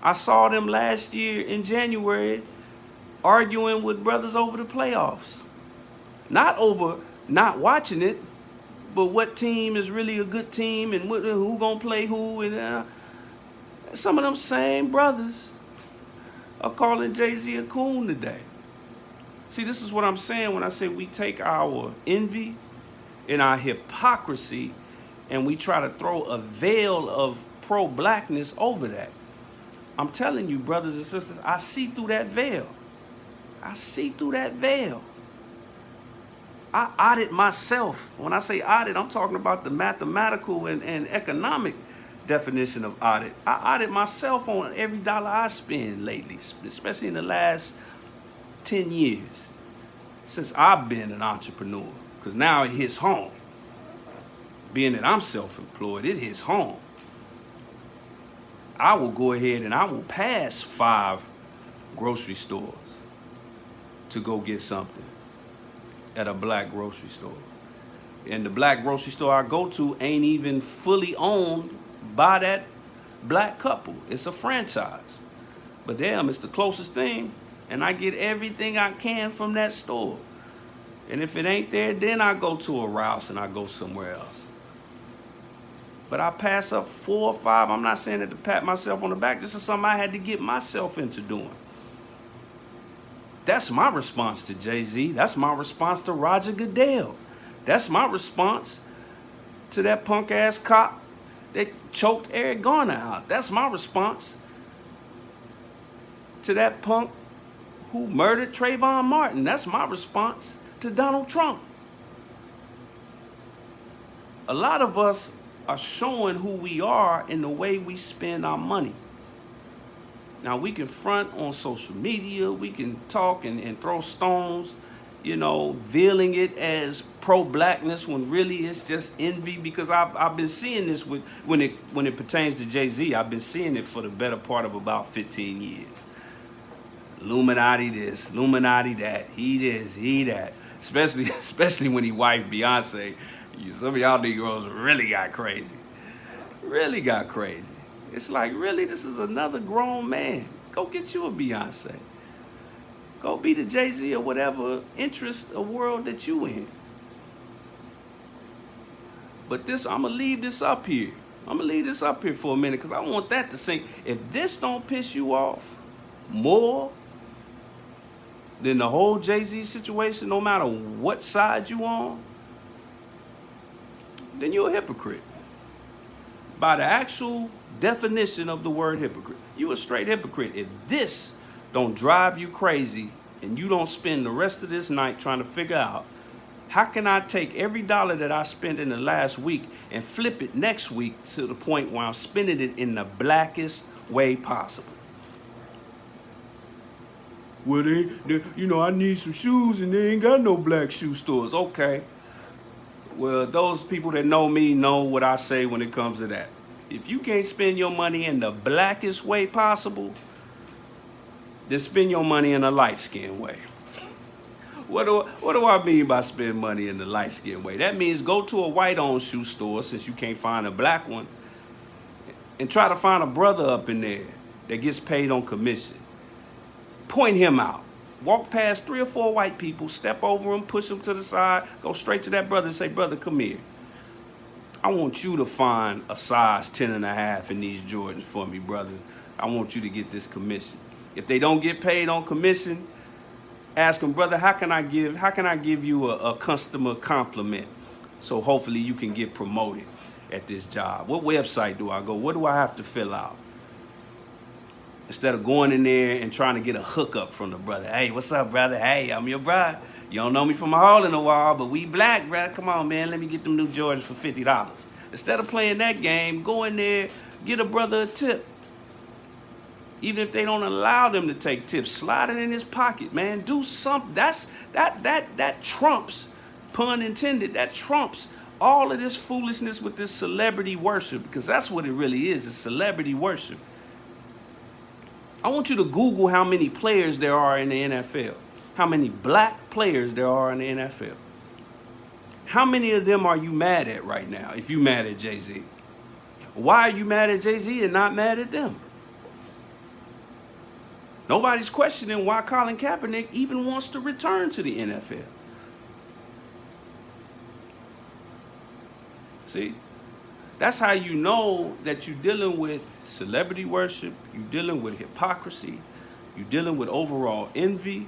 I saw them last year in January arguing with brothers over the playoffs. Not over not watching it, but what team is really a good team and who gonna play who. And some of them same brothers are calling Jay-Z a coon today. See, this is what I'm saying when I say we take our envy and our hypocrisy and we try to throw a veil of pro-blackness over that. I'm telling you, brothers and sisters, I see through that veil. I see through that veil. I audit myself. When I say audit, I'm talking about the mathematical and economic definition of audit. I audit myself on every dollar I spend lately, especially in the last 10 years, since I've been an entrepreneur. Because now it hits home. Being that I'm self-employed, it hits home. I will go ahead and I will pass 5 grocery stores to go get something at a black grocery store. And the black grocery store I go to ain't even fully owned by that black couple. It's a franchise. But damn, it's the closest thing. And I get everything I can from that store. And if it ain't there, then I go to a Rouse and I go somewhere else. But I pass up 4 or 5. I'm not saying it to pat myself on the back. This is something I had to get myself into doing. That's my response to Jay-Z. That's my response to Roger Goodell. That's my response to that punk-ass cop that choked Eric Garner out. That's my response to that punk who murdered Trayvon Martin. That's my response to Donald Trump. A lot of us are showing who we are in the way we spend our money. Now, we can front on social media, we can talk and throw stones, you know, veiling it as pro-blackness when really it's just envy, because I've been seeing this with when it pertains to Jay-Z. I've been seeing it for the better part of about 15 years. Illuminati this, Illuminati that, he this, he that. Especially when he wifed Beyonce. Some of y'all Negroes really got crazy. Really got crazy. It's like, really, this is another grown man. Go get you a Beyonce. Go be the Jay-Z or whatever interest or world that you in. But this, I'm going to leave this up here. I'm going to leave this up here for a minute because I want that to sink. If this don't piss you off more than the whole Jay-Z situation, no matter what side you on, then you're a hypocrite. By the actual definition of the word hypocrite, you a straight hypocrite. If this don't drive you crazy and you don't spend the rest of this night trying to figure out, how can I take every dollar that I spent in the last week and flip it next week to the point where I'm spending it in the blackest way possible? Well, they you know, I need some shoes and they ain't got no black shoe stores. Okay. Well, those people that know me know what I say when it comes to that. If you can't spend your money in the blackest way possible, then spend your money in a light-skinned way. What do I mean by spend money in the light-skinned way? That means go to a white-owned shoe store, since you can't find a black one, and try to find a brother up in there that gets paid on commission. Point him out. Walk past 3 or 4 white people, step over them, push them to the side, go straight to that brother and say, brother, come here. I want you to find a size 10.5 in these Jordans for me, brother. I want you to get this commission. If they don't get paid on commission, ask them, brother, how can I give you a customer compliment so hopefully you can get promoted at this job? What website do I go? What do I have to fill out? Instead of going in there and trying to get a hookup from the brother. Hey, what's up, brother? Hey, I'm your bride. You don't know me from a hole in the wall, but we black, brother. Come on, man. Let me get them new Jordans for $50. Instead of playing that game, go in there, get a brother a tip. Even if they don't allow them to take tips, slide it in his pocket, man. Do something. That trumps, pun intended, that trumps all of this foolishness with this celebrity worship, because that's what it really is. It's celebrity worship. I want you to Google how many players there are in the NFL. How many black players there are in the NFL. How many of them are you mad at right now if you mad at Jay-Z? Why are you mad at Jay-Z and not mad at them? Nobody's questioning why Colin Kaepernick even wants to return to the NFL. See? That's how you know that you're dealing with celebrity worship, you're dealing with hypocrisy, you're dealing with overall envy,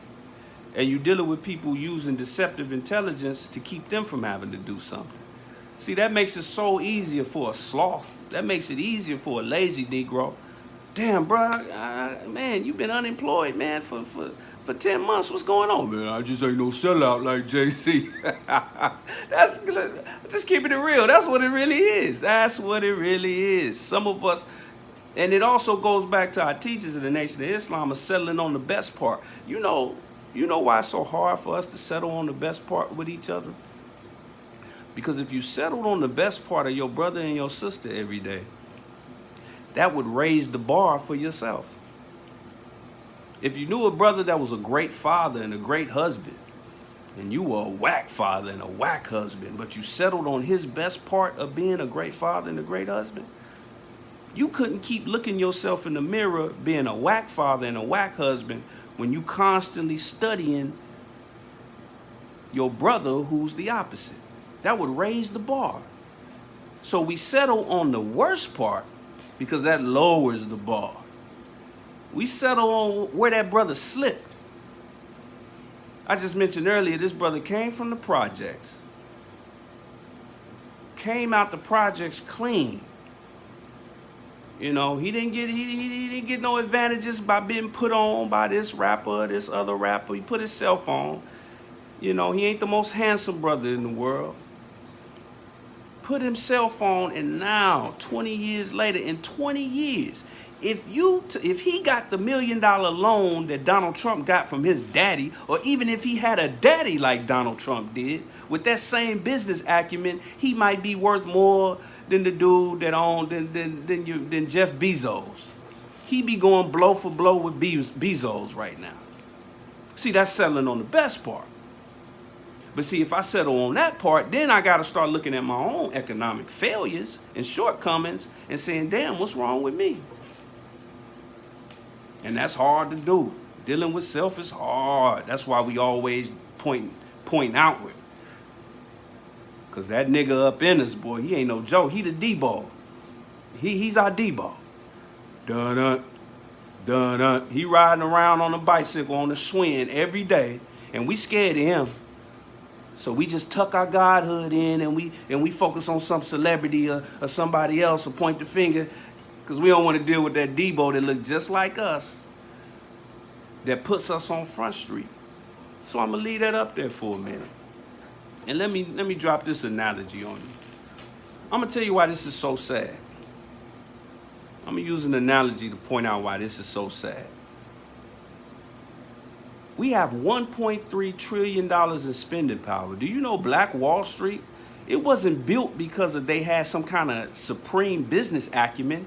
and you're dealing with people using deceptive intelligence to keep them from having to do something. See, that makes it so easier for a sloth. That makes it easier for a lazy Negro. Damn, bro, man, you've been unemployed, man, for 10 months. What's going on? Man, I just ain't no sellout like JC. That's just keeping it real. That's what it really is. That's what it really is. Some of us, and it also goes back to our teachers of the Nation of Islam, are settling on the best part. You know why it's so hard for us to settle on the best part with each other? Because if you settled on the best part of your brother and your sister every day, that would raise the bar for yourself. If you knew a brother that was a great father and a great husband, and you were a whack father and a whack husband, but you settled on his best part of being a great father and a great husband, you couldn't keep looking yourself in the mirror being a whack father and a whack husband when you constantly studying your brother who's the opposite. That would raise the bar. So we settle on the worst part because that lowers the bar. We settle on where that brother slipped. I just mentioned earlier, this brother came from the projects. Came out the projects clean. You know, he didn't get no advantages by being put on by this rapper, this other rapper. He put himself on. You know, he ain't the most handsome brother in the world. Put himself on, and now, 20 years later, in 20 years, if he got the $1 million loan that Donald Trump got from his daddy, or even if he had a daddy like Donald Trump did, with that same business acumen, he might be worth more than the dude that owned than Jeff Bezos. He be going blow for blow with Bezos right now. See, that's settling on the best part. But see, if I settle on that part, then I got to start looking at my own economic failures and shortcomings and saying, damn, what's wrong with me? And that's hard to do. Dealing with self is hard. That's why we always point outward. Because that nigga up in us, boy, he ain't no joke. He the D-ball. He's our D-ball. Dun-dun. He riding around on a bicycle on a swing every day, and we scared of him. So we just tuck our godhood in, and we focus on some celebrity or somebody else, or point the finger, because we don't want to deal with that Debo that look just like us, that puts us on Front Street. So I'm gonna leave that up there for a minute, and let me drop this analogy on you. I'm gonna tell you why this is so sad. I'm gonna use an analogy to point out why this is so sad. We have $1.3 trillion in spending power. Do you know Black Wall Street? It wasn't built because they had some kind of supreme business acumen.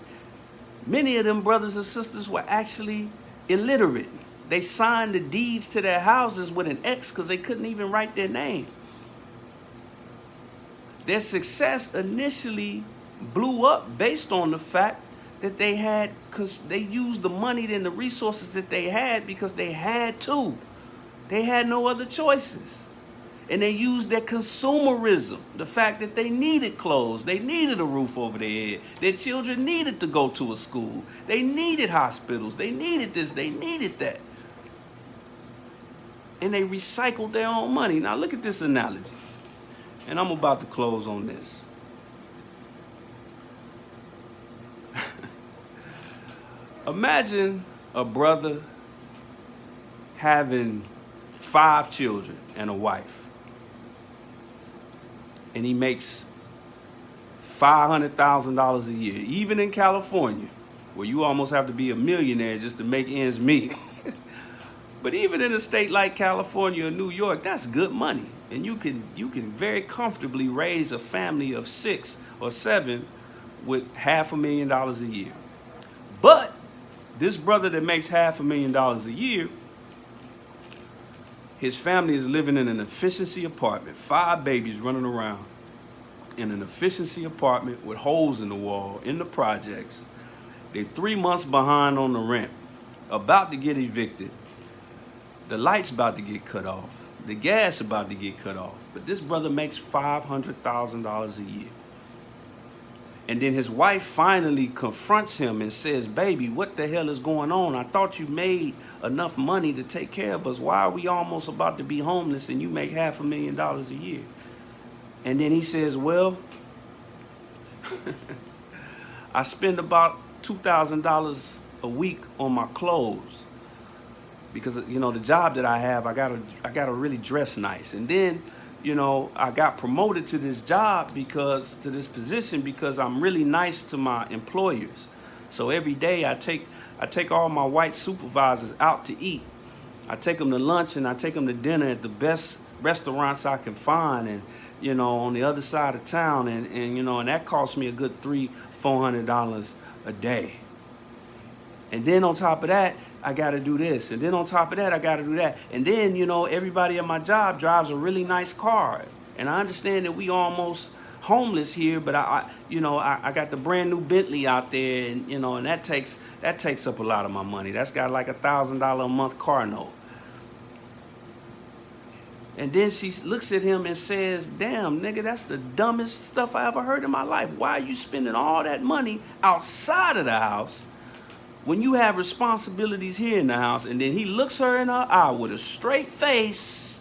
Many of them brothers and sisters were actually illiterate. They signed the deeds to their houses with an X because they couldn't even write their name. Their success initially blew up based on the fact that because they used the money and the resources that they had because they had to. They had no other choices. And they used their consumerism, the fact that they needed clothes, they needed a roof over their head, their children needed to go to a school, they needed hospitals, they needed this, they needed that. And they recycled their own money. Now look at this analogy. And I'm about to close on this. Imagine a brother having 5 children and a wife. And he makes $500,000 a year, even in California, where you almost have to be a millionaire just to make ends meet. But even in a state like California or New York, that's good money. And you can very comfortably raise a family of 6 or 7 with $500,000 a year. But this brother that makes $500,000 a year, his family is living in an efficiency apartment, 5 babies running around in an efficiency apartment with holes in the wall in the projects. They're 3 months behind on the rent, about to get evicted. The light's about to get cut off. The gas about to get cut off. But this brother makes $500,000 a year. And then his wife finally confronts him and says, baby, what the hell is going on? I thought you made enough money to take care of us. Why are we almost about to be homeless and you make $500,000 a year? And then he says, well, I spend about $2,000 a week on my clothes. Because, you know, the job that I have, I gotta really dress nice. And then, you know, I got promoted to this job to this position because I'm really nice to my employers. So every day I take all my white supervisors out to eat. I take them to lunch and I take them to dinner at the best restaurants I can find, and, you know, on the other side of town, and you know, and that costs me a good $300-400 a day. And then on top of that, I got to do this. And then on top of that, I got to do that. And then, you know, everybody at my job drives a really nice car. And I understand that we almost homeless here, but I got the brand new Bentley out there, and, you know, and that takes up a lot of my money. That's got like $1,000 a month car note. And then she looks at him and says, damn, nigga, that's the dumbest stuff I ever heard in my life. Why are you spending all that money outside of the house when you have responsibilities here in the house? And then he looks her in her eye with a straight face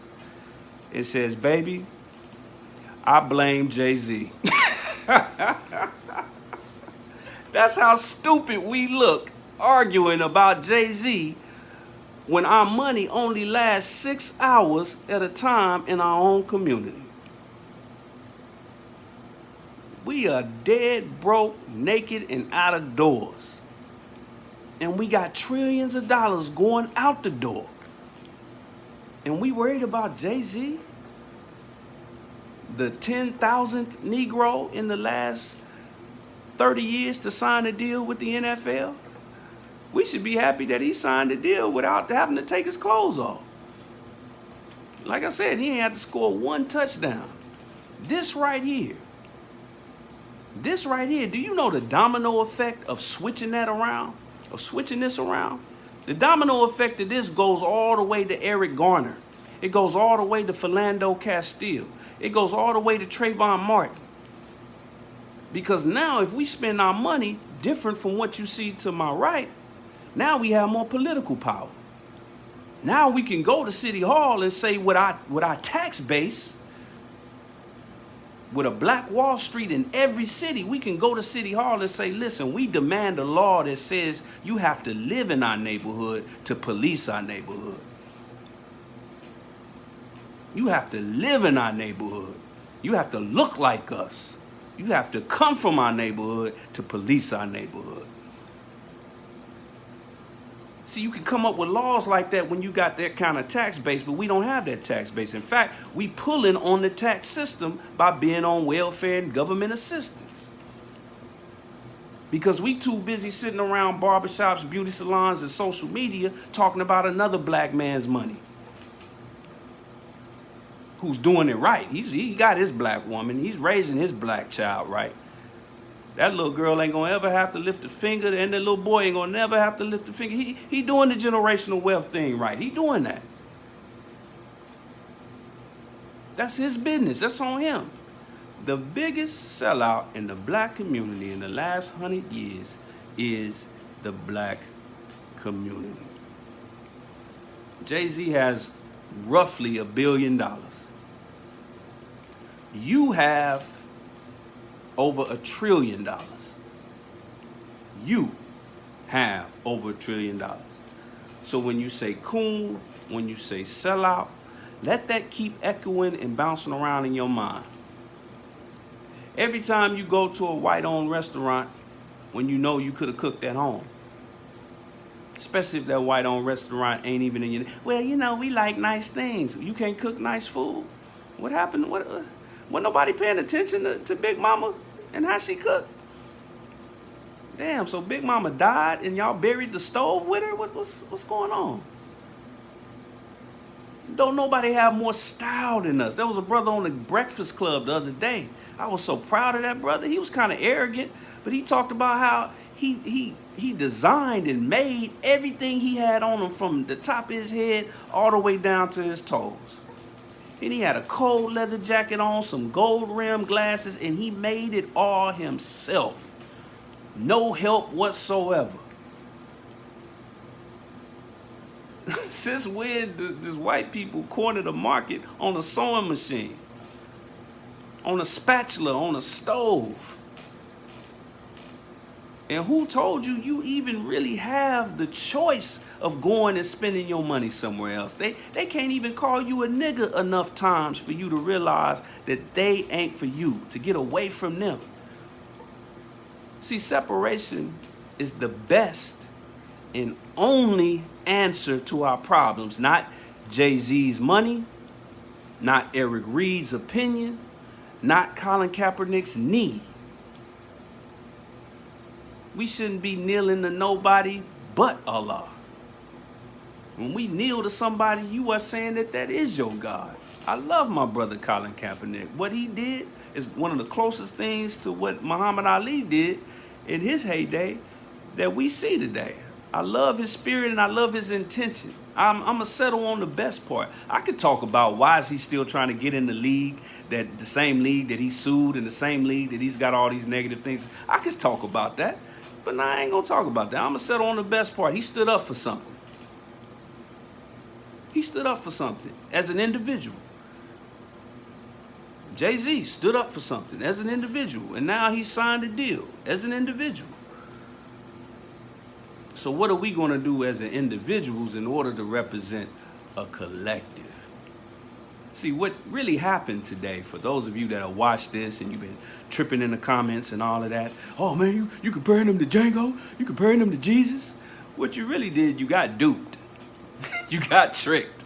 and says, baby, I blame Jay-Z. That's how stupid we look arguing about Jay-Z when our money only lasts 6 hours at a time in our own community. We are dead, broke, naked, and out of doors. And we got trillions of dollars going out the door. And we worried about Jay-Z, the 10,000th Negro in the last 30 years to sign a deal with the NFL? We should be happy that he signed a deal without having to take his clothes off. Like I said, he ain't had to score 1 touchdown. This right here, do you know the domino effect of switching that around? Of switching this around? The domino effect of this goes all the way to Eric Garner. It goes all the way to Philando Castile. It goes all the way to Trayvon Martin. Because now if we spend our money different from what you see to my right, now we have more political power. Now we can go to City Hall and say with our tax base, with a Black Wall Street in every city, we can go to City Hall and say, listen, we demand a law that says you have to live in our neighborhood to police our neighborhood. You have to live in our neighborhood. You have to look like us. You have to come from our neighborhood to police our neighborhood. See, you can come up with laws like that when you got that kind of tax base, but we don't have that tax base. In fact, we pulling on the tax system by being on welfare and government assistance. Because we too busy sitting around barbershops, beauty salons, and social media talking about another black man's money who's doing it right. He got his black woman. He's raising his black child right. That little girl ain't gonna ever have to lift a finger, and that little boy ain't gonna never have to lift a finger. He doing the generational wealth thing right. He doing that. That's his business. That's on him. The biggest sellout in the black community in the last 100 years is the black community. Jay-Z has roughly $1 billion. You have over $1 trillion. You have over $1 trillion. So when you say coon, when you say sellout, let that keep echoing and bouncing around in your mind. Every time you go to a white-owned restaurant, when you know you could have cooked at home, especially if that white-owned restaurant ain't even in your... Well, you know, we like nice things. You can't cook nice food. What happened? Wasn't nobody paying attention to Big Mama and how she cooked? Damn, so Big Mama died and y'all buried the stove with her? What's going on? Don't nobody have more style than us. There was a brother on the Breakfast Club the other day. I was so proud of that brother. He was kind of arrogant, but he talked about how he designed and made everything he had on him from the top of his head all the way down to his toes. And he had a cold leather jacket on, some gold rim glasses, and he made it all himself. No help whatsoever. Since when does white people corner the market on a sewing machine, on a spatula, on a stove? And who told you you even really have the choice of going and spending your money somewhere else? They can't even call you a nigga enough times for you to realize that they ain't for you, to get away from them. See, separation is the best and only answer to our problems. Not Jay-Z's money, not Eric Reed's opinion, not Colin Kaepernick's knee. We shouldn't be kneeling to nobody but Allah. When we kneel to somebody, you are saying that is your God. I love my brother Colin Kaepernick. What he did is one of the closest things to what Muhammad Ali did in his heyday that we see today. I love his spirit and I love his intention. I'm going to settle on the best part. I could talk about why is he still trying to get in the league, that the same league that he sued and the same league that he's got all these negative things. I could talk about that, but nah, I ain't going to talk about that. I'm going to settle on the best part. He stood up for something. He stood up for something as an individual. Jay-Z stood up for something as an individual, and now he signed a deal as an individual. So what are we going to do as individuals in order to represent a collective? See, what really happened today, for those of you that have watched this and you've been tripping in the comments and all of that, oh man, you comparing them to Django? You comparing them to Jesus? What you really did, you got duped. You got tricked.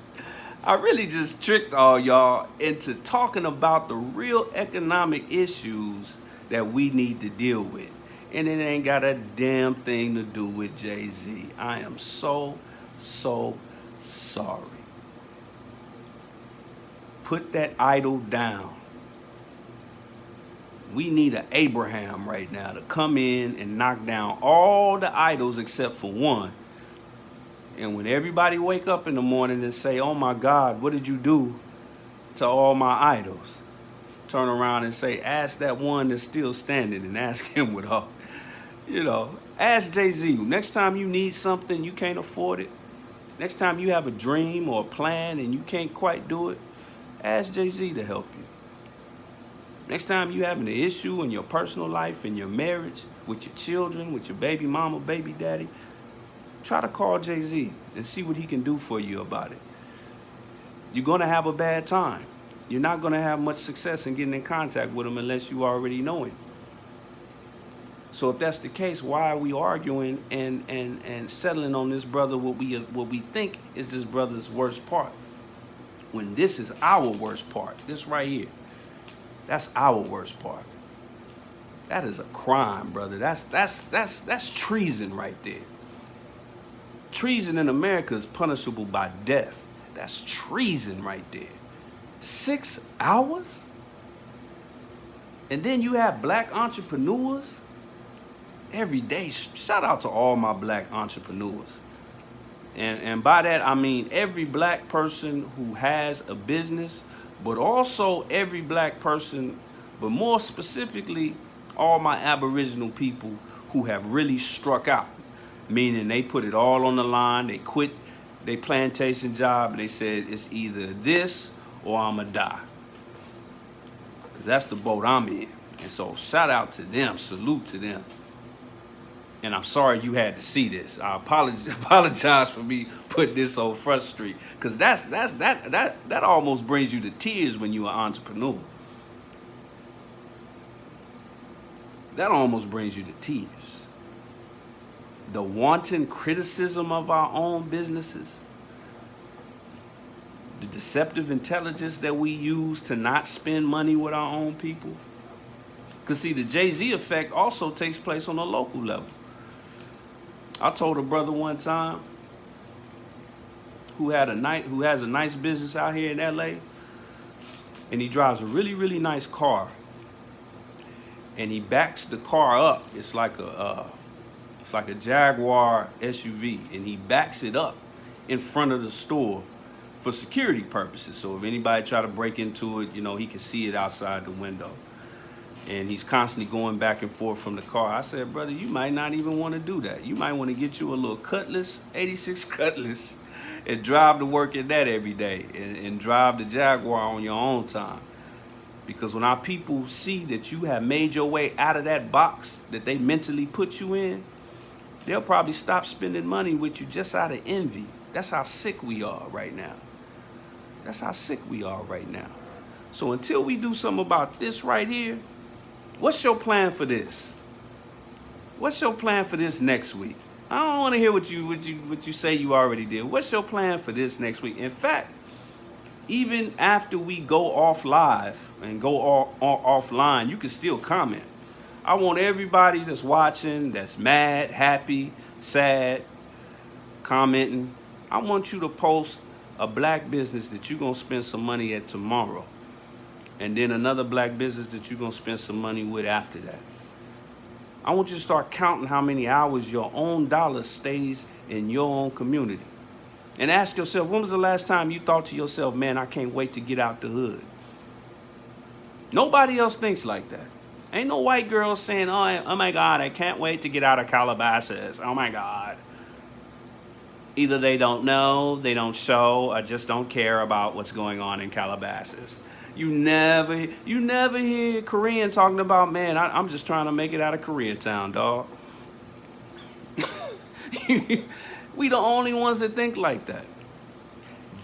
I really just tricked all y'all into talking about the real economic issues that we need to deal with. And it ain't got a damn thing to do with Jay-Z. I am so sorry. Put that idol down. We need an Abraham right now to come in and knock down all the idols except for one. And when everybody wake up in the morning and say, oh my God, what did you do to all my idols? Turn around and say, ask that one that's still standing and ask him what all. You know, ask Jay-Z. Next time you need something, you can't afford it. Next time you have a dream or a plan and you can't quite do it, ask Jay-Z to help you. Next time you having an issue in your personal life, in your marriage, with your children, with your baby mama, baby daddy, try to call Jay-Z and see what he can do for you about it. You're going to have a bad time. You're not going to have much success in getting in contact with him unless you already know him. So if that's the case, why are we arguing and settling on this brother what we think is this brother's worst part? When this is our worst part, this right here, that's our worst part. That is a crime, brother. That's treason right there. Treason in America is punishable by death. That's treason right there. 6 hours? And then you have black entrepreneurs every day. Shout out to all my black entrepreneurs. And by that, I mean every black person who has a business, but also every black person, but more specifically, all my Aboriginal people who have really struck out, meaning they put it all on the line, they quit their plantation job, and they said it's either this or I'ma die. Because that's the boat I'm in. And so shout out to them, salute to them. And I'm sorry you had to see this. I apologize for me putting this on Front Street, because that almost brings you to tears when you're an entrepreneur. That almost brings you to tears. The wanton criticism of our own businesses, the deceptive intelligence that we use to not spend money with our own people. Because see, the Jay-Z effect also takes place on a local level. I told a brother one time who has a nice business out here in LA, and he drives a really, really nice car, and he backs the car up. It's like a Jaguar SUV, and he backs it up in front of the store for security purposes. So if anybody try to break into it, he can see it outside the window. And he's constantly going back and forth from the car. I said, brother, you might not even want to do that. You might want to get you a little Cutlass, 86 Cutlass, and drive to work in that every day, and drive the Jaguar on your own time. Because when our people see that you have made your way out of that box that they mentally put you in, they'll probably stop spending money with you just out of envy. That's how sick we are right now. That's how sick we are right now. So until we do something about this right here, what's your plan for this? What's your plan for this next week? I don't want to hear what you say you already did. What's your plan for this next week? In fact, even after we go off live and go offline, you can still comment. I want everybody that's watching, that's mad, happy, sad, commenting, I want you to post a black business that you're going to spend some money at tomorrow. And then another black business that you're going to spend some money with after that. I want you to start counting how many hours your own dollar stays in your own community. And ask yourself, when was the last time you thought to yourself, man, I can't wait to get out the hood? Nobody else thinks like that. Ain't no white girl saying, oh my God, I can't wait to get out of Calabasas. Oh my God. Either they don't know, they don't show, or just don't care about what's going on in Calabasas. You never hear Korean talking about, man, I'm just trying to make it out of Koreatown, dog. We the only ones that think like that.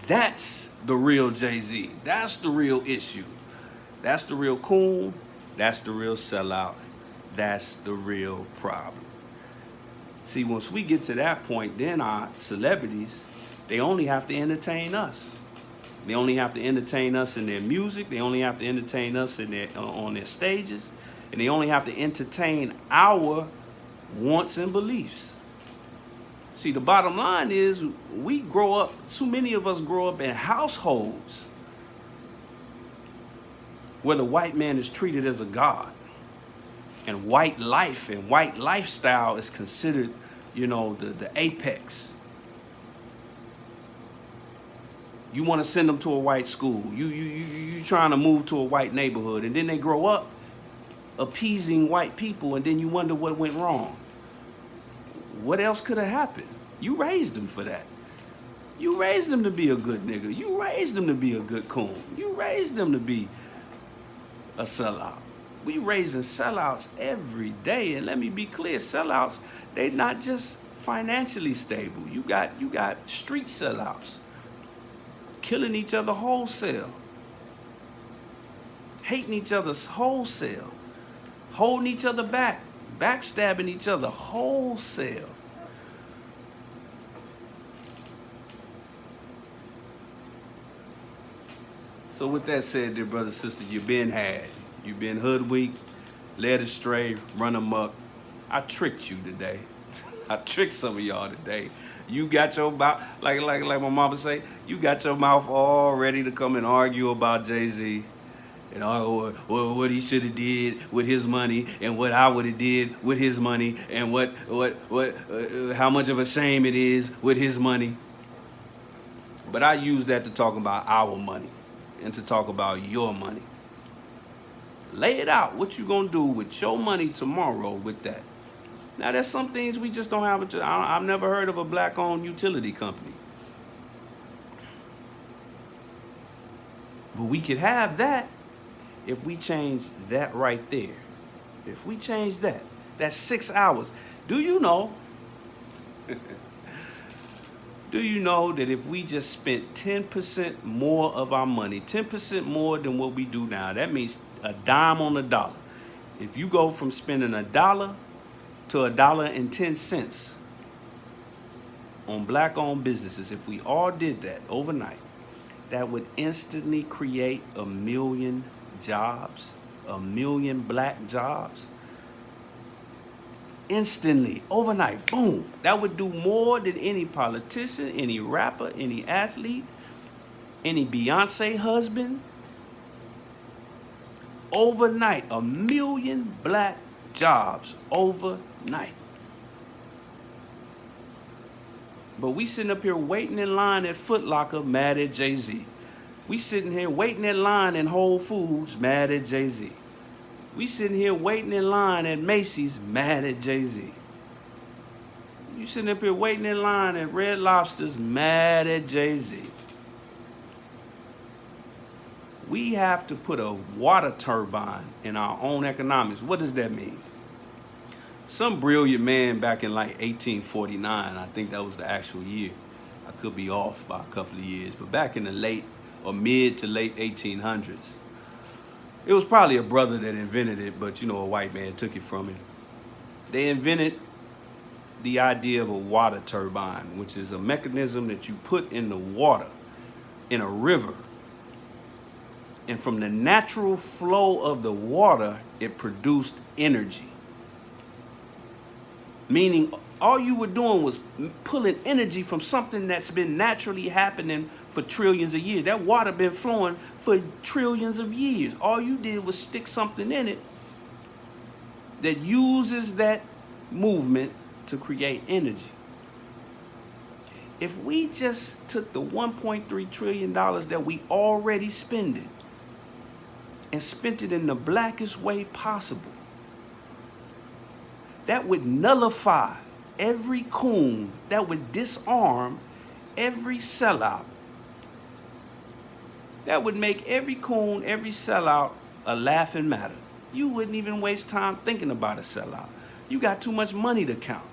That's the real Jay-Z. That's the real issue. That's the real Coon. That's the real sellout. That's the real problem. See, once we get to that point, then our celebrities, they only have to entertain us. They only have to entertain us in their music. They only have to entertain us on their stages. And they only have to entertain our wants and beliefs. See, the bottom line is we grow up, too many of us grow up in households where the white man is treated as a god. And white life and white lifestyle is considered, the apex. You want to send them to a white school. You trying to move to a white neighborhood. And then they grow up appeasing white people, and then you wonder what went wrong. What else could have happened? You raised them for that. You raised them to be a good nigga. You raised them to be a good coon. You raised them to be a sellout. We raising sellouts every day. And let me be clear, sellouts, they not just financially stable. You got street sellouts. Killing each other wholesale. Hating each other wholesale. Holding each other back. Backstabbing each other wholesale. So with that said, dear brother, sister, you've been had. You've been hoodwinked, led astray, run amok. I tricked you today. I tricked some of y'all today. You got your mouth, like my mama say, you got your mouth all ready to come and argue about Jay-Z. And what he should have did with his money, and what I would have did with his money, and how much of a shame it is with his money. But I use that to talk about our money. and to talk about your money. Lay it out. What you gonna do with your money tomorrow with that? Now, there's some things we just don't have. I've never heard of a black-owned utility company. But we could have that if we change that right there. If we change that, that's 6 hours. Do you know? Do you know that if we just spent 10% more of our money, 10% more than what we do now, that means a dime on the dollar. If you go from spending $1 to $1.10 on black-owned businesses, if we all did that overnight, that would instantly create 1 million jobs, 1 million black jobs. Instantly, overnight, boom. That would do more than any politician, any rapper, any athlete, any Beyonce husband. Overnight, 1 million black jobs overnight. But we sitting up here waiting in line at Foot Locker, mad at Jay-Z. We sitting here waiting in line in Whole Foods, mad at Jay-Z. We sitting here waiting in line at Macy's, mad at Jay-Z. You sitting up here waiting in line at Red Lobster's, mad at Jay-Z. We have to put a water turbine in our own economics. What does that mean? Some brilliant man back in like 1849, I think that was the actual year. I could be off by a couple of years, but back in the late or mid to late 1800s, it was probably a brother that invented it, but a white man took it from him. They invented the idea of a water turbine, which is a mechanism that you put in the water in a river. And from the natural flow of the water, it produced energy. Meaning all you were doing was pulling energy from something that's been naturally happening for trillions of years. That water been flowing for trillions of years. All you did was stick something in it that uses that movement to create energy. If we just took the $1.3 trillion that we already spending and spent it in the blackest way possible, that would nullify every coon, that would disarm every sellout. That would make every coon, every sellout a laughing matter. You wouldn't even waste time thinking about a sellout. You got too much money to count.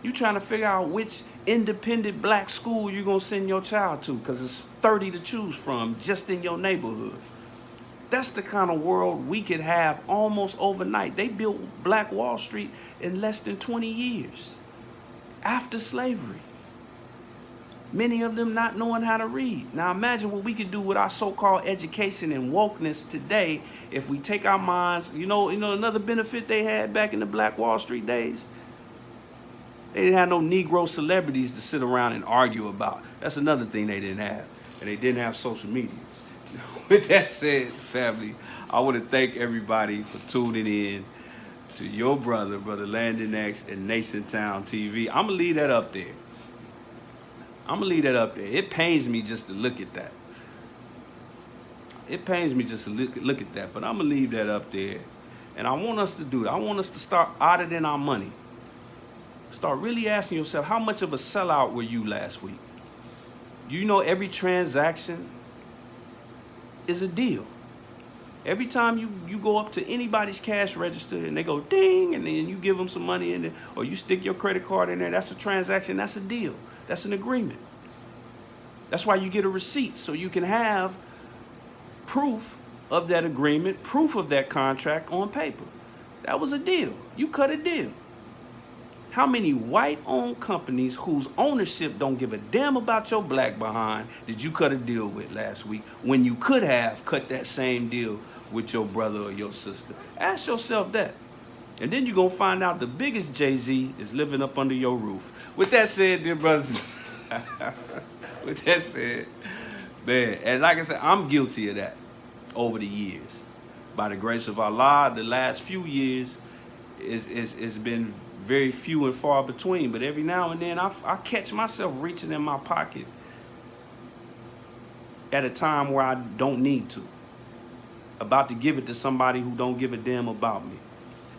You trying to figure out which independent black school you're going to send your child to because it's 30 to choose from just in your neighborhood. That's the kind of world we could have almost overnight. They built Black Wall Street in less than 20 years after slavery. Many of them not knowing how to read. Now imagine what we could do with our so-called education and wokeness today if we take our minds. Another benefit they had back in the Black Wall Street days? They didn't have no Negro celebrities to sit around and argue about. That's another thing they didn't have. And they didn't have social media. With that said, family, I want to thank everybody for tuning in to your brother Landon X and Nation Town TV. I'm going to leave that up there. It pains me just to look at that. But I'm going to leave that up there. And I want us to do that. I want us to start auditing our money. Start really asking yourself, how much of a sellout were you last week? Every transaction is a deal. Every time you go up to anybody's cash register and they go ding, and then you give them some money in there, or you stick your credit card in there, that's a transaction, that's a deal. That's an agreement. That's why you get a receipt, so you can have proof of that agreement, proof of that contract on paper. That was a deal. You cut a deal. How many white-owned companies whose ownership don't give a damn about your black behind did you cut a deal with last week when you could have cut that same deal with your brother or your sister? Ask yourself that. And then you're going to find out the biggest Jay-Z is living up under your roof. With that said, dear brothers, man, and like I said, I'm guilty of that over the years. By the grace of Allah, the last few years it's been very few and far between, but every now and then I catch myself reaching in my pocket at a time where I don't need to. About to give it to somebody who don't give a damn about me.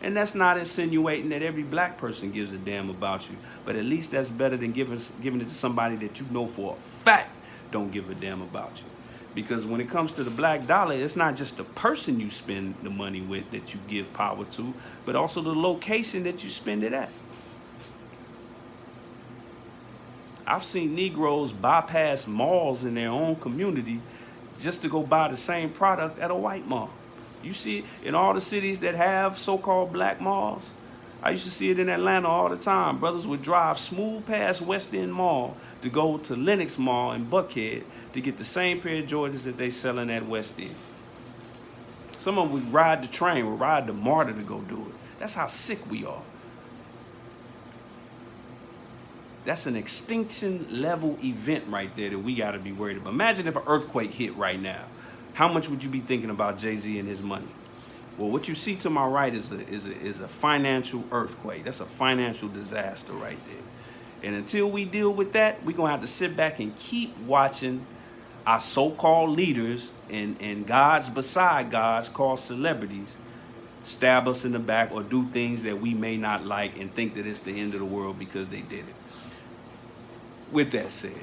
And that's not insinuating that every black person gives a damn about you, but at least that's better than giving it to somebody that you know for a fact don't give a damn about you. Because when it comes to the black dollar, it's not just the person you spend the money with that you give power to, but also the location that you spend it at. I've seen Negroes bypass malls in their own community just to go buy the same product at a white mall. You see it in all the cities that have so-called black malls. I used to see it in Atlanta all the time. Brothers would drive smooth past West End Mall to go to Lenox Mall in Buckhead to get the same pair of Jordans that they selling at West End. Some of them would ride the train, would ride the MARTA to go do it. That's how sick we are. That's an extinction level event right there that we got to be worried about. Imagine if an earthquake hit right now. How much would you be thinking about Jay-Z and his money? Well, what you see to my right is a financial earthquake. That's a financial disaster right there. And until we deal with that, we're going to have to sit back and keep watching our so-called leaders and gods beside gods called celebrities stab us in the back or do things that we may not like and think that it's the end of the world because they did it. With that said,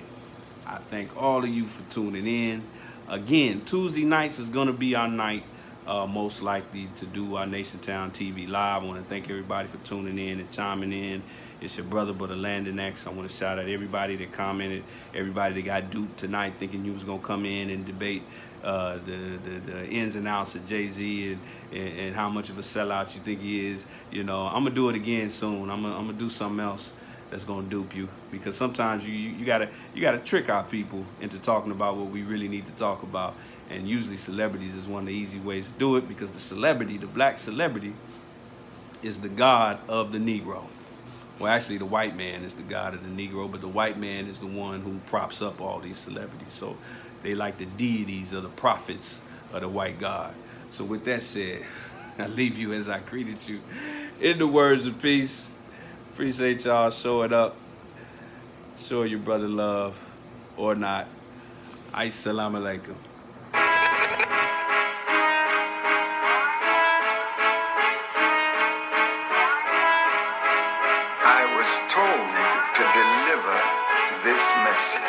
I thank all of you for tuning in. Again, Tuesday nights is going to be our night, most likely, to do our Nation Town TV Live. I want to thank everybody for tuning in and chiming in. It's your brother, Brother Landon X. I want to shout out everybody that commented, everybody that got duped tonight thinking you was going to come in and debate the ins and outs of Jay-Z and how much of a sellout you think he is. You know, I'm going to do it again soon. I'm going to do something else that's gonna dupe you, because sometimes you gotta trick our people into talking about what we really need to talk about, and usually celebrities is one of the easy ways to do it, because the celebrity, the black celebrity, is the god of the Negro. Well, actually the white man is the god of the Negro, but the white man is the one who props up all these celebrities. So they like the deities or the prophets of the white god. So with that said, I leave you as I greeted you in the words of peace. Appreciate y'all showing up. Show your brother love or not. Assalamu alaikum. I was told to deliver this message.